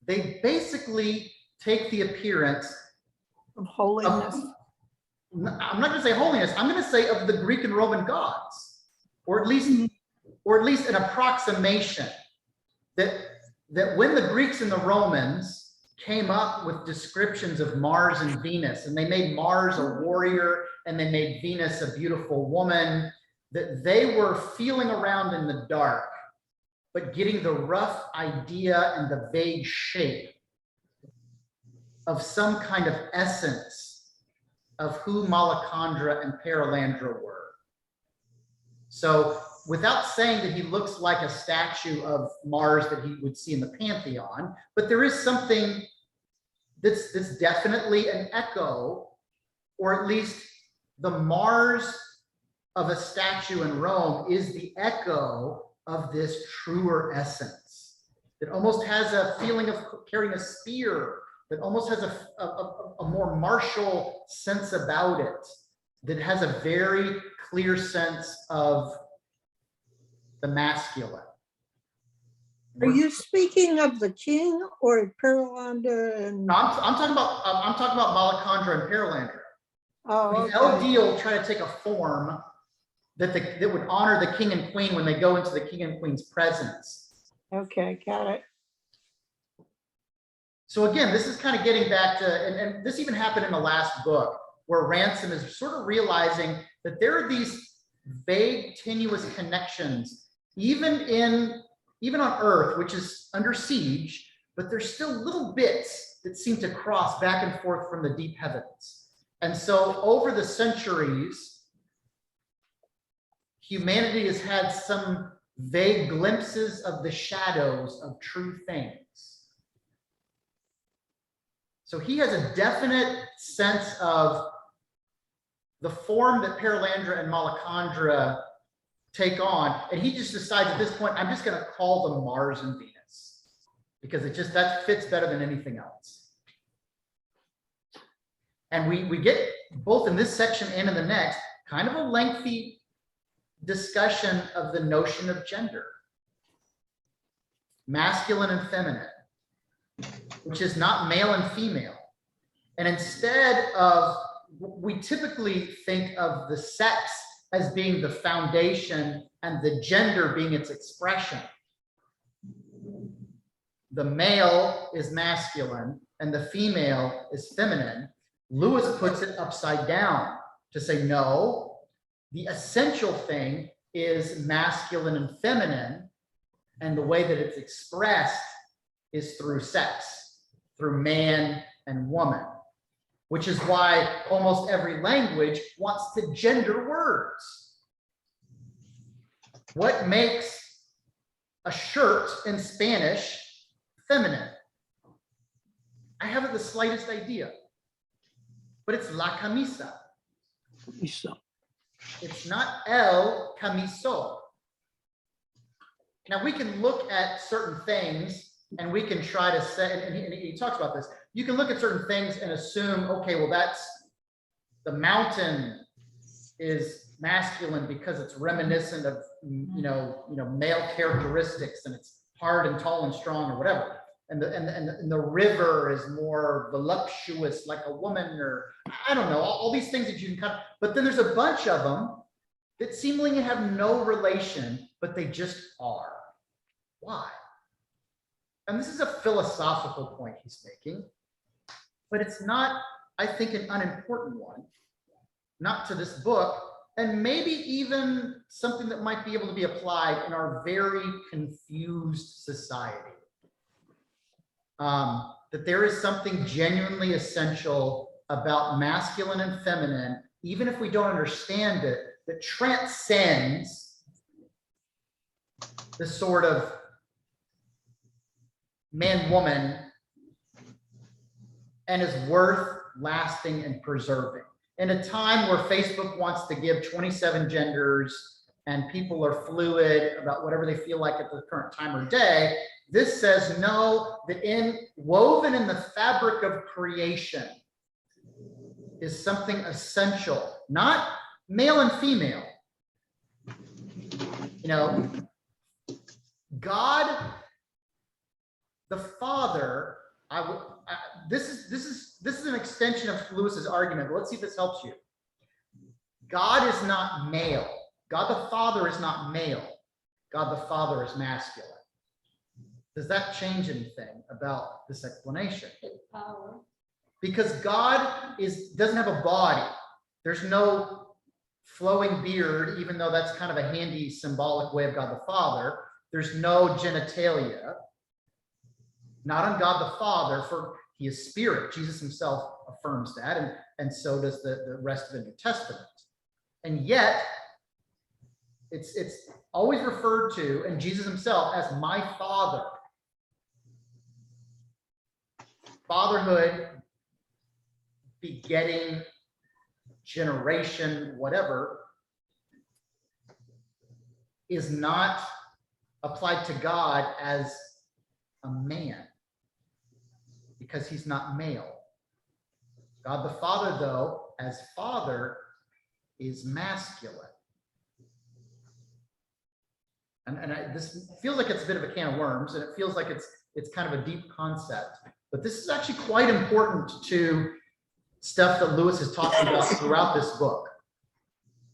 They basically take the appearance Of holiness. I'm not going to say holiness, I'm going to say of the Greek and Roman gods, or at least an approximation that when the Greeks and the Romans came up with descriptions of Mars and Venus, and they made Mars a warrior and they made Venus a beautiful woman, that they were feeling around in the dark, but getting the rough idea and the vague shape of some kind of essence of who Malacandra and Perelandra were. So without saying that he looks like a statue of Mars that he would see in the Pantheon, but there is something that's definitely an echo, or at least the Mars of a statue in Rome is the echo of this truer essence that almost has a feeling of carrying a spear, that almost has a more martial sense about it, that has a very clear sense of the masculine. Are you speaking of the king or Perelandra and? No, I'm talking about Malacandra and Perelandra. Oh, The El okay. Deal try to take a form that would honor the king and queen when they go into the king and queen's presence. Okay, got it. So again, this is kind of getting back to, and this even happened in the last book, where Ransom is sort of realizing that there are these vague, tenuous connections, even on Earth, which is under siege, but there's still little bits that seem to cross back and forth from the deep heavens. And so over the centuries, humanity has had some vague glimpses of the shadows of true things. So he has a definite sense of the form that Perelandra and Malacandra take on, and he just decides at this point, I'm just going to call them Mars and Venus, because that fits better than anything else. And we get, both in this section and in the next, kind of a lengthy discussion of the notion of gender, masculine and feminine, which is not male and female. And instead of, we typically think of the sex as being the foundation and the gender being its expression. The male is masculine and the female is feminine. Lewis puts it upside down to say, no, the essential thing is masculine and feminine, and the way that it's expressed is through sex, through man and woman. which is why almost every language wants to gender words. What makes a shirt in Spanish feminine? I haven't the slightest idea, but it's la camisa. So, It's not el camiso. Now we can look at certain things and we can try to say, and he talks about this, you can look at certain things and assume, okay, well, that's the mountain is masculine because it's reminiscent of male characteristics and it's hard and tall and strong or whatever. And the river is more voluptuous like a woman, or I don't know, all these things that you can kind of, but then there's a bunch of them that seemingly have no relation, but they just are. Why? And this is a philosophical point he's making, but it's not, I think, an unimportant one, not to this book, and maybe even something that might be able to be applied in our very confused society. That there is something genuinely essential about masculine and feminine, even if we don't understand it, that transcends the sort of man-woman and is worth lasting and preserving. In a time where Facebook wants to give 27 genders and people are fluid about whatever they feel like at the current time or day, this says no, that woven in the fabric of creation is something essential, not male and female. God, the Father, this is an extension of Lewis's argument, but let's see if this helps you. God is not male. God the Father is not male. God the Father is masculine. Does that change anything about this explanation? Power. Because God doesn't have a body. There's no flowing beard, even though that's kind of a handy symbolic way of God the Father. There's no genitalia. Not on God the Father, for he is spirit. Jesus himself affirms that, and so does the rest of the New Testament. And yet, it's always referred to, and Jesus himself, as my Father. Fatherhood, begetting, generation, whatever, is not applied to God as a man, because he's not male. God the Father, though, as Father, is masculine. This feels like it's a bit of a can of worms, and it feels like it's kind of a deep concept. But this is actually quite important to stuff that Lewis is talking about throughout this book.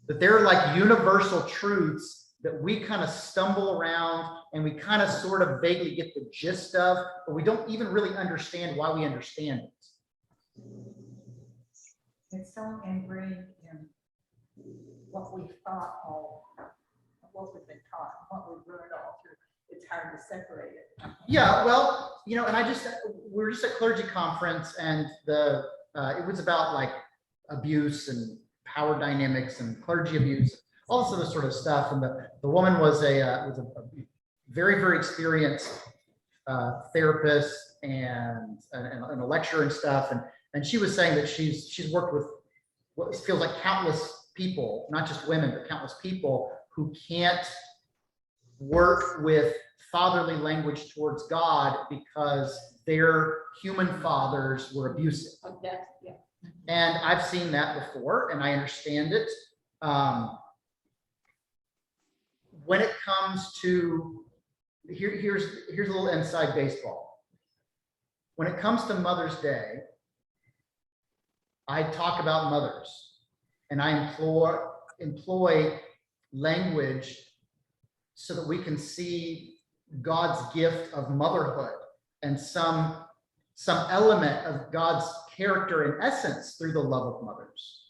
That there are like universal truths that we kind of stumble around and we kind of sort of vaguely get the gist of, but we don't even really understand why we understand it. It's so ingrained in what we've thought what we've been taught, what we've learned all through. It's hard to separate it. Yeah, well, and we were just at clergy conference, and it was about like abuse and power dynamics and clergy abuse, all this sort of stuff. And the woman was a very, very experienced therapist and a lecturer and stuff. And she was saying that she's worked with what feels like countless people, not just women, but countless people who can't work with fatherly language towards God because their human fathers were abusive. Yeah. And I've seen that before, and I understand it. When it comes to, here's a little inside baseball. When it comes to Mother's Day, I talk about mothers, and I employ language so that we can see God's gift of motherhood and some element of God's character and essence through the love of mothers.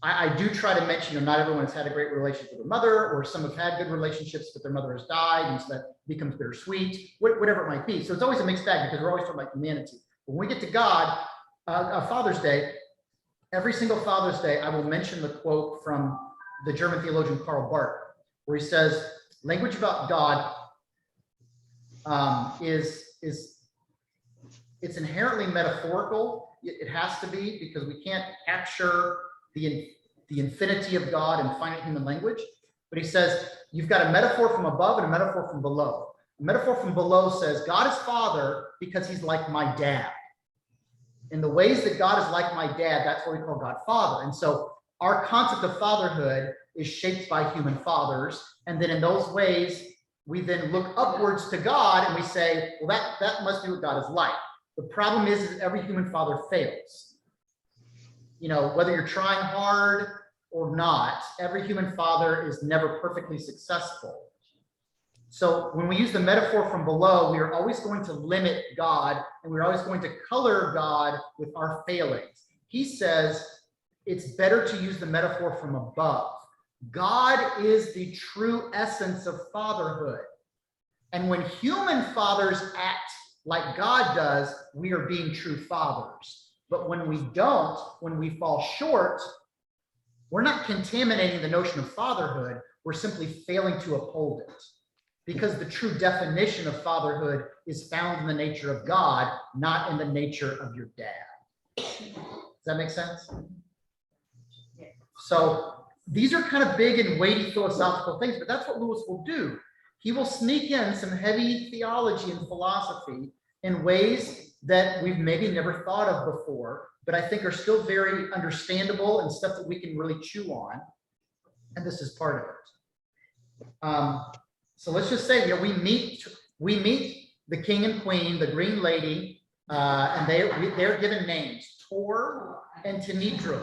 I do try to mention, not everyone has had a great relationship with their mother, or some have had good relationships, but their mother has died, and so that becomes bittersweet, whatever it might be. So it's always a mixed bag because we're always talking about humanity. When we get to God, Father's Day, every single Father's Day, I will mention the quote from the German theologian Karl Barth, where he says, language about God it's inherently metaphorical. It has to be, because we can't capture the infinity of God in finite human language. But he says, you've got a metaphor from above and a metaphor from below. A metaphor from below says, God is Father because he's like my dad. In the ways that God is like my dad, that's what we call God Father. And so our concept of fatherhood is shaped by human fathers. And then in those ways, we then look upwards to God and we say, well, that must be what God is like. The problem is every human father fails. You know, whether you're trying hard or not, every human father is never perfectly successful. So when we use the metaphor from below, we are always going to limit God, and we're always going to color God with our failings. He says it's better to use the metaphor from above. God is the true essence of fatherhood. And when human fathers act like God does, we are being true fathers. But when we don't, when we fall short, we're not contaminating the notion of fatherhood. We're simply failing to uphold it. Because the true definition of fatherhood is found in the nature of God, not in the nature of your dad. Does that make sense? So these are kind of big and weighty philosophical things, but that's what Lewis will do. He will sneak in some heavy theology and philosophy in ways that we've maybe never thought of before, but I think are still very understandable and stuff that we can really chew on. And this is part of it. So let's just say, you know, we meet the king and queen, the green lady, and they're given names, Tor and Tenedro.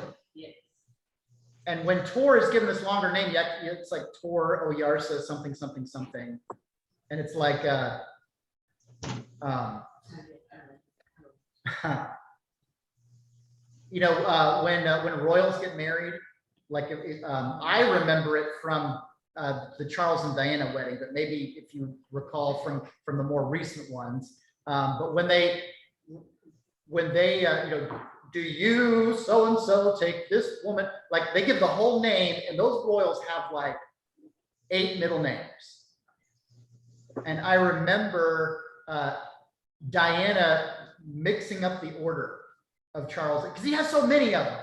And when Tor is given this longer name, it's like Tor Oyarsa something something something, and it's like you know, when royals get married, like I remember it from the Charles and Diana wedding, but maybe if you recall from the more recent ones. But when they you know, do you so and so take this woman? Like they give the whole name, and those royals have like 8 middle names. And I remember Diana mixing up the order of Charles because he has so many of them.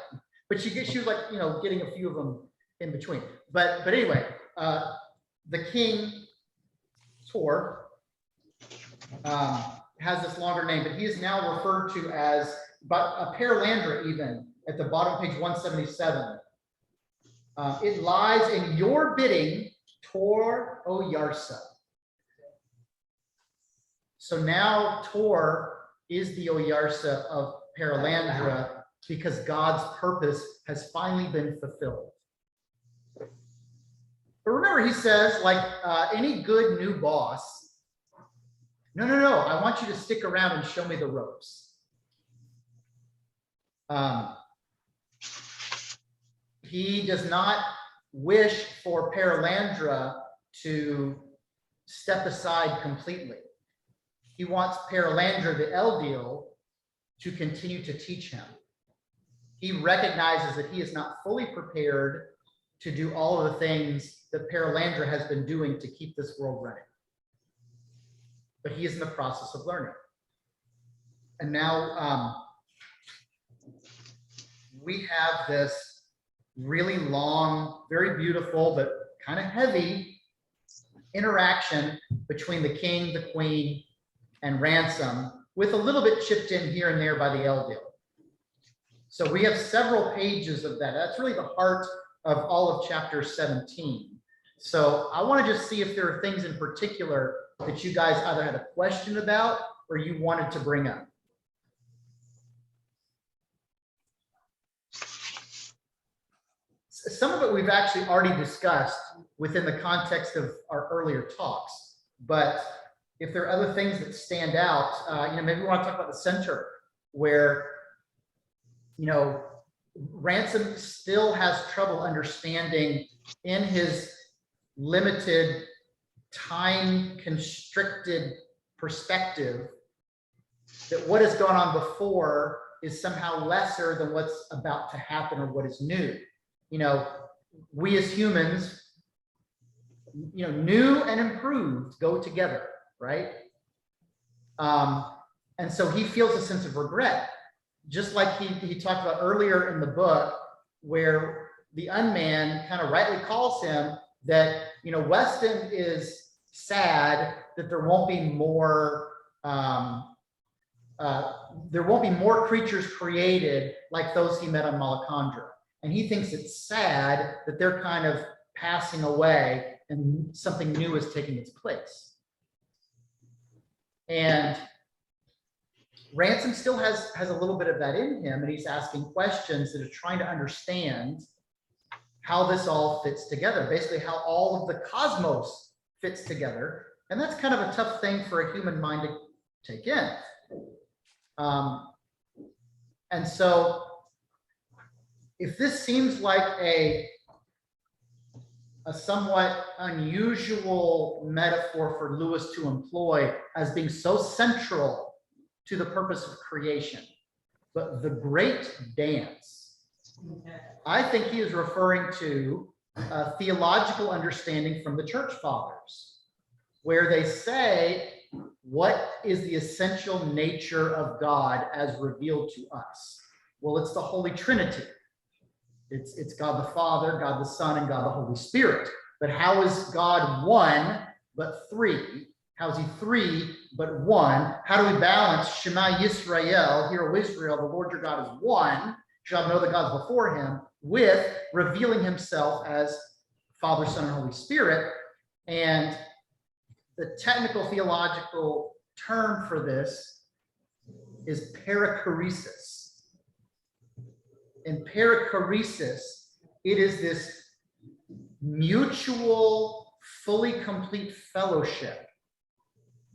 But she was like, you know, getting a few of them in between. But anyway, the king Tor has this longer name, but he is now referred to as, but Perelandra even at the bottom, page 177. It lies in your bidding, Tor Oyarsa. So now Tor is the Oyarsa of Perelandra because God's purpose has finally been fulfilled. But remember, he says, like any good new boss, no, I want you to stick around and show me the ropes. He does not wish for Perelandra to step aside completely. He wants Perelandra, the Eldiel, to continue to teach him. He recognizes that he is not fully prepared to do all of the things that Perelandra has been doing to keep this world running. But he is in the process of learning. And now we have this really long, very beautiful, but kind of heavy interaction between the king, the queen, and Ransom, with a little bit chipped in here and there by the Eldiel. So we have several pages of that. That's really the heart of all of chapter 17. So I want to just see if there are things in particular that you guys either had a question about or you wanted to bring up. Some of it we've actually already discussed within the context of our earlier talks, but if there are other things that stand out, you know, maybe we want to talk about the center where, you know, Ransom still has trouble understanding in his limited time constricted perspective that what has gone on before is somehow lesser than what's about to happen or what is new. You know, we as humans, you know, new and improved go together, right? And so he feels a sense of regret, just like he talked about earlier in the book, where the unman kind of rightly calls him that, you know, Weston is sad that there won't be more creatures created like those he met on Malacandra. And he thinks it's sad that they're kind of passing away and something new is taking its place. And Ransom still has a little bit of that in him, and he's asking questions that are trying to understand how this all fits together, basically how all of the cosmos fits together. And that's kind of a tough thing for a human mind to take in. And so if this seems like a somewhat unusual metaphor for Lewis to employ as being so central to the purpose of creation, but the great dance, I think he is referring to a theological understanding from the church fathers, where they say, what is the essential nature of God as revealed to us? Well, it's the Holy Trinity. It's God the Father, God the Son, and God the Holy Spirit. But how is God one but three? How is he three but one? How do we balance Shema Yisrael, Hear, O Israel, the Lord your God is one, you shall know the gods before him, with revealing himself as Father, Son, and Holy Spirit? And the technical theological term for this is perichoresis. In perichoresis, it is this mutual, fully complete fellowship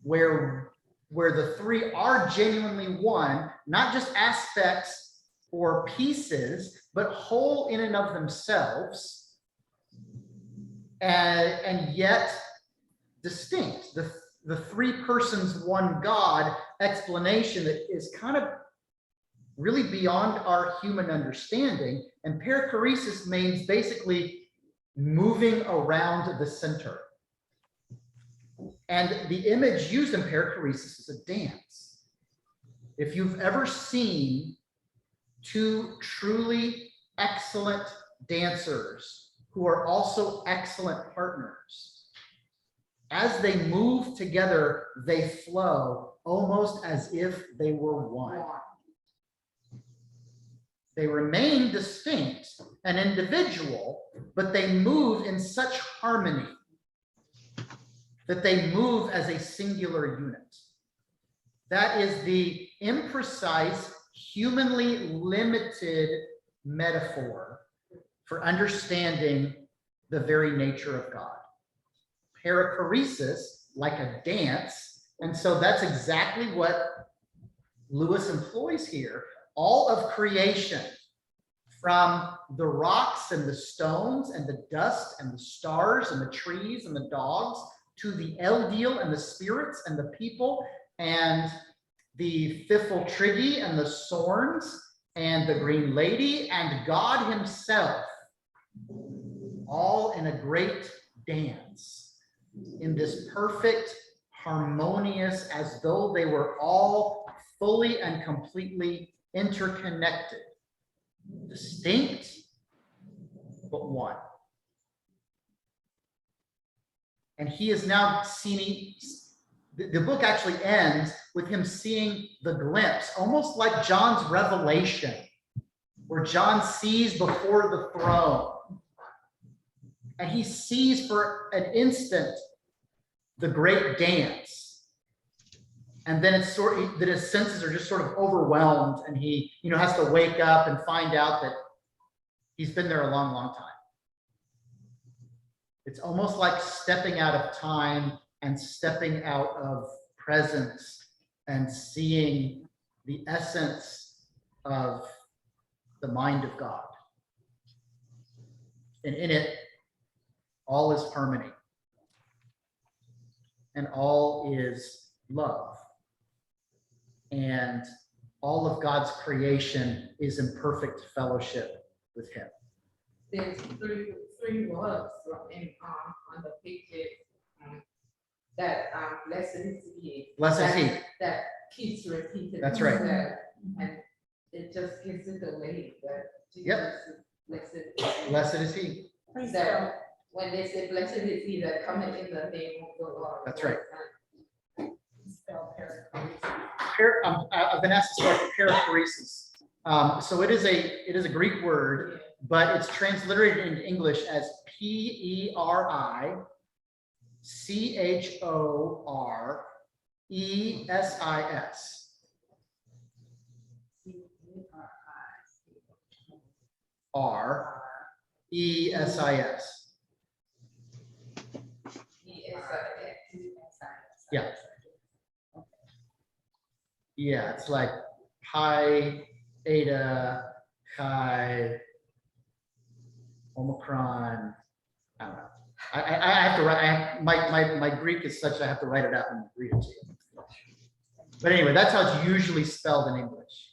where the three are genuinely one, not just aspects or pieces, but whole in and of themselves, and yet distinct. The three persons, one God explanation that is kind of really beyond our human understanding. And perichoresis means basically moving around the center. And the image used in perichoresis is a dance. If you've ever seen two truly excellent dancers who are also excellent partners, as they move together, they flow almost as if they were one. They remain distinct and individual, but they move in such harmony that they move as a singular unit. That is the imprecise, humanly limited metaphor for understanding the very nature of God. Perichoresis, like a dance, and so that's exactly what Lewis employs here. All of creation, from the rocks and the stones and the dust and the stars and the trees and the dogs, to the Eldiel and the spirits and the people and the Fiffle-Triggy and the Sorns and the Green Lady and God himself, all in a great dance, in this perfect, harmonious, as though they were all fully and completely interconnected, distinct, but one. And he is now seeing, the book actually ends with him seeing the glimpse, almost like John's revelation, where John sees before the throne. And he sees for an instant the great dance. And then it's sort of that his senses are just sort of overwhelmed, and he, has to wake up and find out that he's been there a long, long time. It's almost like stepping out of time and stepping out of presence and seeing the essence of the mind of God. And in it, all is harmony and all is love. and all of God's creation is in perfect fellowship with him. There's three words on the pages that blessed is he. Blessed is he. That keeps repeating. That's right. And it just gives it away that Jesus Yep. is blessed. Is he. Blessed is he. That when they say blessed is he that cometh in the name of the Lord. That's right. Spell paraphrase. I've been asked to start with perichoresis. So it is a Greek word, but it's transliterated into English as Perichoresis. RESIS. Yeah. Yeah, it's like pi, eta, chi, omicron. I don't know. I have to write. My Greek is such I have to write it out and read it to you. But anyway, that's how it's usually spelled in English.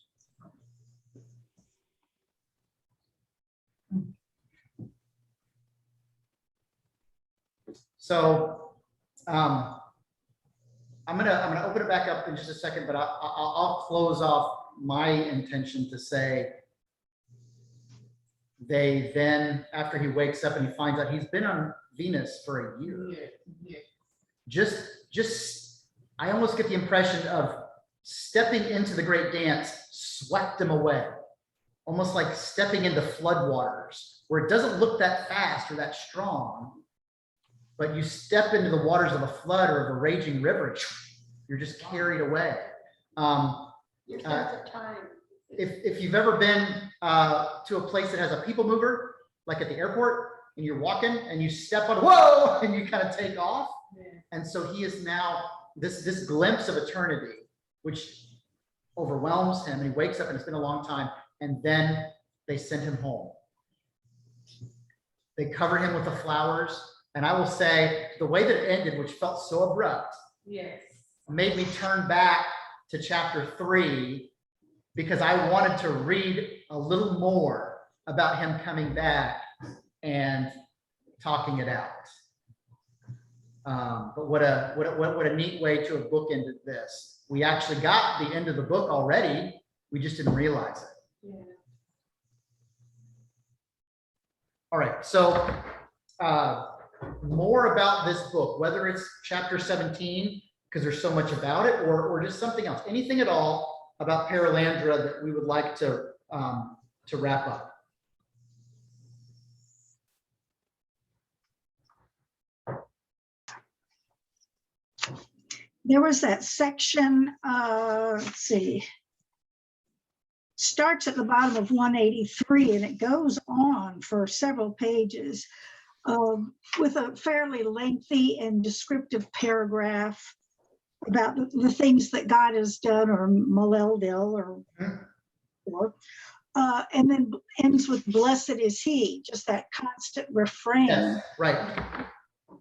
So I'm gonna open it back up in just a second, but I'll close off my intention to say they then, after he wakes up and he finds out he's been on Venus for a year, just I almost get the impression of stepping into the great dance swept him away, almost like stepping into floodwaters where it doesn't look that fast or that strong. But you step into the waters of a flood or of a raging river, you're just carried away. Your sense of time. If you've ever been to a place that has a people mover, like at the airport, and you're walking and you step on, whoa, and you kind of take off. And so he is now this glimpse of eternity, which overwhelms him. And he wakes up and it's been a long time. And then they send him home. They cover him with the flowers. And I will say the way that it ended, which felt so abrupt, made me turn back to chapter 3 because I wanted to read a little more about him coming back and talking it out. But what a neat way to have bookended this. We actually got the end of the book already. We just didn't realize it. All right, so more about this book, whether it's chapter 17, because there's so much about it, or just something else, anything at all about Perelandra that we would like to wrap up. There was that section, let's see, starts at the bottom of 183 and it goes on for several pages with a fairly lengthy and descriptive paragraph about the things that God has done, or Maleldil, and then ends with blessed is he, just that constant refrain. Yes, right.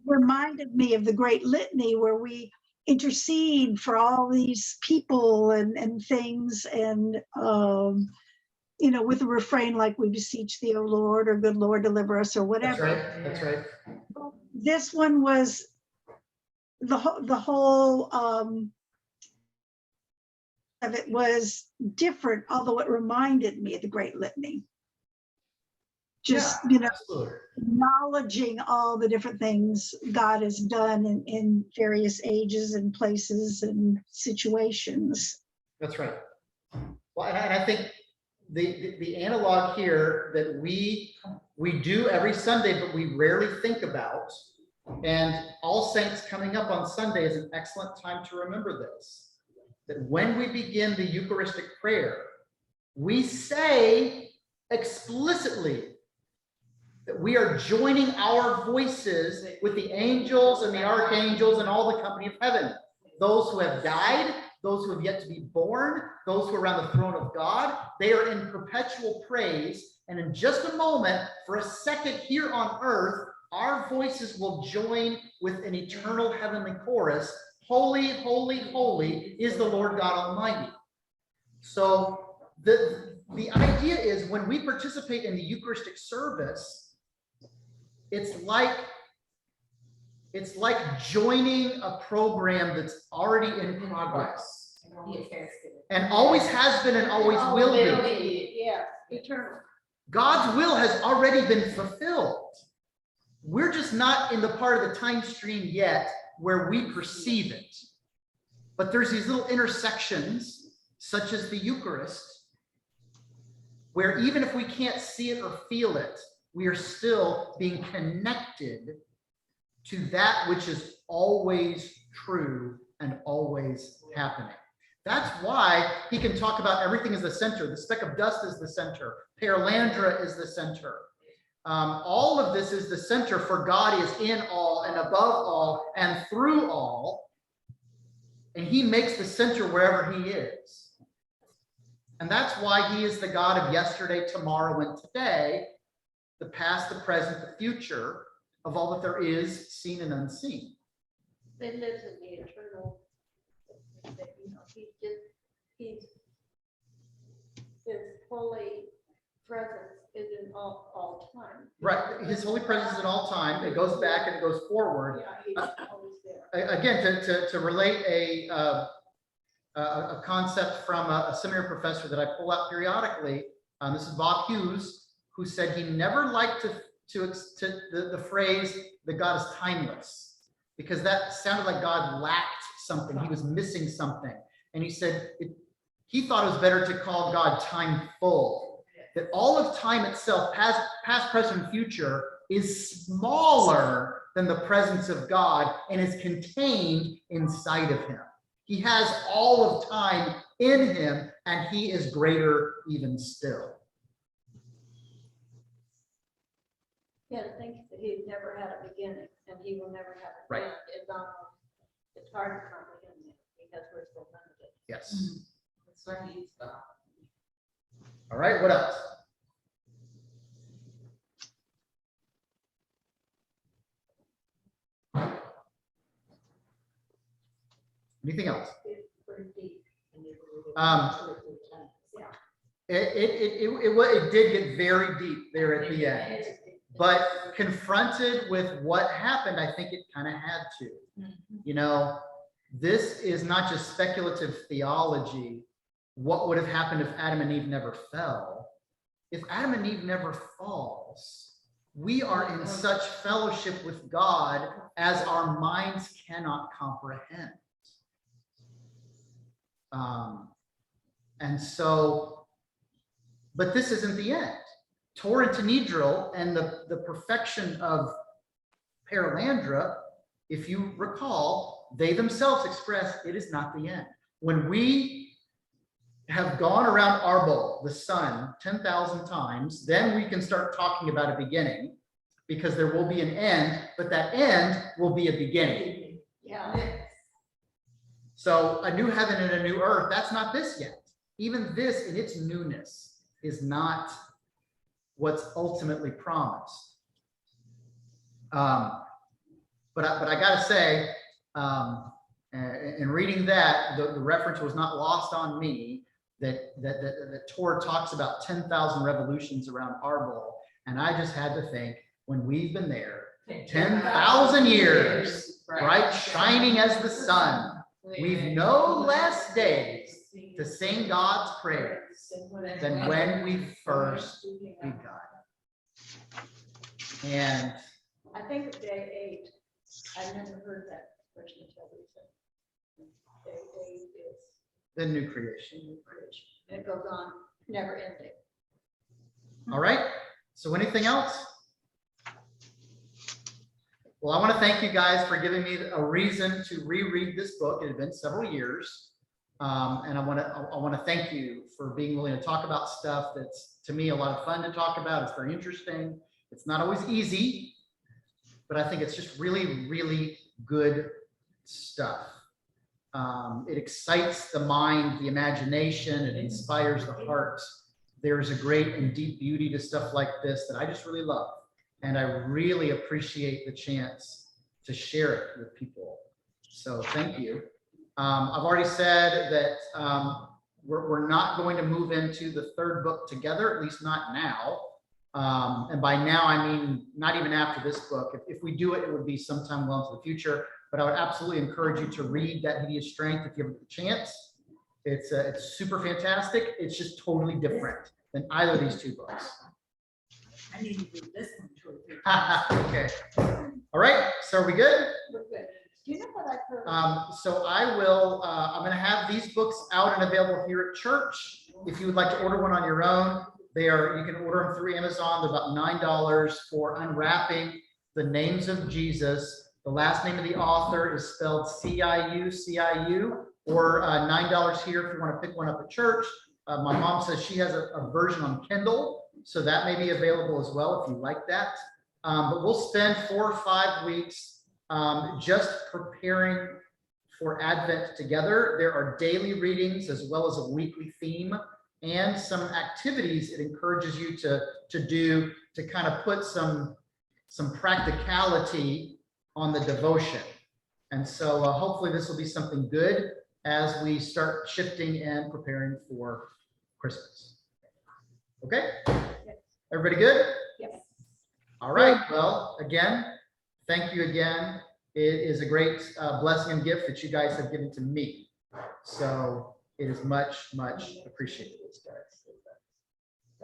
Reminded me of the great litany where we intercede for all these people and things, and you know, with a refrain like we beseech thee, O Lord, or good Lord, deliver us, or whatever. That's right. This one was the whole of it was different, although it reminded me of the great litany. Just, Yeah, you know, absolutely. acknowledging all the different things God has done in various ages and places and situations. That's right. Well, and I think the analog here that we do every Sunday, but we rarely think about, and All Saints coming up on Sunday is an excellent time to remember this, that when we begin the Eucharistic prayer, we say explicitly that we are joining our voices with the angels and the archangels and all the company of heaven. Those who have died, those who have yet to be born, those who are around the throne of God, they are in perpetual praise. And in just a moment, for a second here on earth, our voices will join with an eternal heavenly chorus. Holy, holy, holy is the Lord God Almighty. So the idea is when we participate in the Eucharistic service, it's like joining a program that's already in progress and always has been and always will be. Yeah, eternal. God's will has already been fulfilled. We're just not in the part of the time stream yet where we perceive it. But there's these little intersections, such as the Eucharist, where even if we can't see it or feel it, we are still being connected to that which is always true and always happening. That's why he can talk about everything as the center. The speck of dust is the center. Perelandra is the center. All of this is the center, for God is in all and above all and through all. And he makes the center wherever he is. And that's why he is the God of yesterday, tomorrow, and today, the past, the present, the future, of all that there is, seen and unseen. They live in the eternal, he's his holy presence is in all time. Right, his holy presence is in all time. It goes back and it goes forward. Yeah, he's always there. Again, to relate a concept from a seminary professor that I pull out periodically, this is Bob Hughes, who said he never liked the phrase that God is timeless, because that sounded like God lacked something. He was missing something. And he said he thought it was better to call God time full, that all of time itself, past, present, and future, is smaller than the presence of God and is contained inside of him. He has all of time in him, and he is greater even still. Yeah, to think that he never had a beginning and he will never have an Right. end. It's hard to comprehend it because we're so limited. Yes. That's why he's God. All right, what else? Anything else? It's pretty deep. It did get very deep there at the end, but confronted with what happened, I think it kind of had to. You know, this is not just speculative theology. What would have happened if Adam and Eve never fell? If Adam and Eve never falls, we are in such fellowship with God as our minds cannot comprehend. And so, but this isn't the end. Tor and Tenedril and the perfection of Perelandra, if you recall, they themselves express it is not the end. When we have gone around Arbol, the sun, 10,000 times, then we can start talking about a beginning, because there will be an end, but that end will be a beginning. Yeah. So a new heaven and a new earth, that's not this yet. Even this in its newness is not what's ultimately promised. But I gotta say, in reading that, the reference was not lost on me that Tor talks about 10,000 revolutions around Arbol, and I just had to think, when we've been there 10,000 years, bright shining as the sun, we've no less days to sing God's praise than when we first begun. And I think of day 8, I never heard that expression until recently. Day 8 is the new creation. new creation. And it goes on, never ending. All right. So anything else? Well, I want to thank you guys for giving me a reason to reread this book. It had been several years. And I want to thank you for being willing to talk about stuff that's, to me, a lot of fun to talk about. It's very interesting. It's not always easy, but I think it's just really, really good stuff. It excites the mind, the imagination, it inspires the heart. There's a great and deep beauty to stuff like this that I just really love. And I really appreciate the chance to share it with people. So thank you. I've already said that we're not going to move into the third book together, at least not now. And by now, I mean, not even after this book. If we do it, it would be sometime well into the future. But I would absolutely encourage you to read That Hideous Strength if you have the chance. It's super fantastic. It's just totally different than either of these two books. I need to read this one too. Okay. All right. So are we good? We're good. Do you know what I've heard? So I will, I'm going to have these books out and available here at church. If you would like to order one on your own, you can order them through Amazon. They're about $9 for Unwrapping the Names of Jesus. The last name of the author is spelled C-I-U, or $9 here if you want to pick one up at church. My mom says she has a version on Kindle, so that may be available as well if you like that. But we'll spend 4 or 5 weeks just preparing for Advent together. There are daily readings as well as a weekly theme and some activities it encourages you to do to kind of put some practicality on the devotion. And so hopefully this will be something good as we start shifting and preparing for Christmas. Okay? Everybody good? Yes. All right. Well, again, thank you again. It is a great blessing and gift that you guys have given to me. So it is much, much appreciated, guys.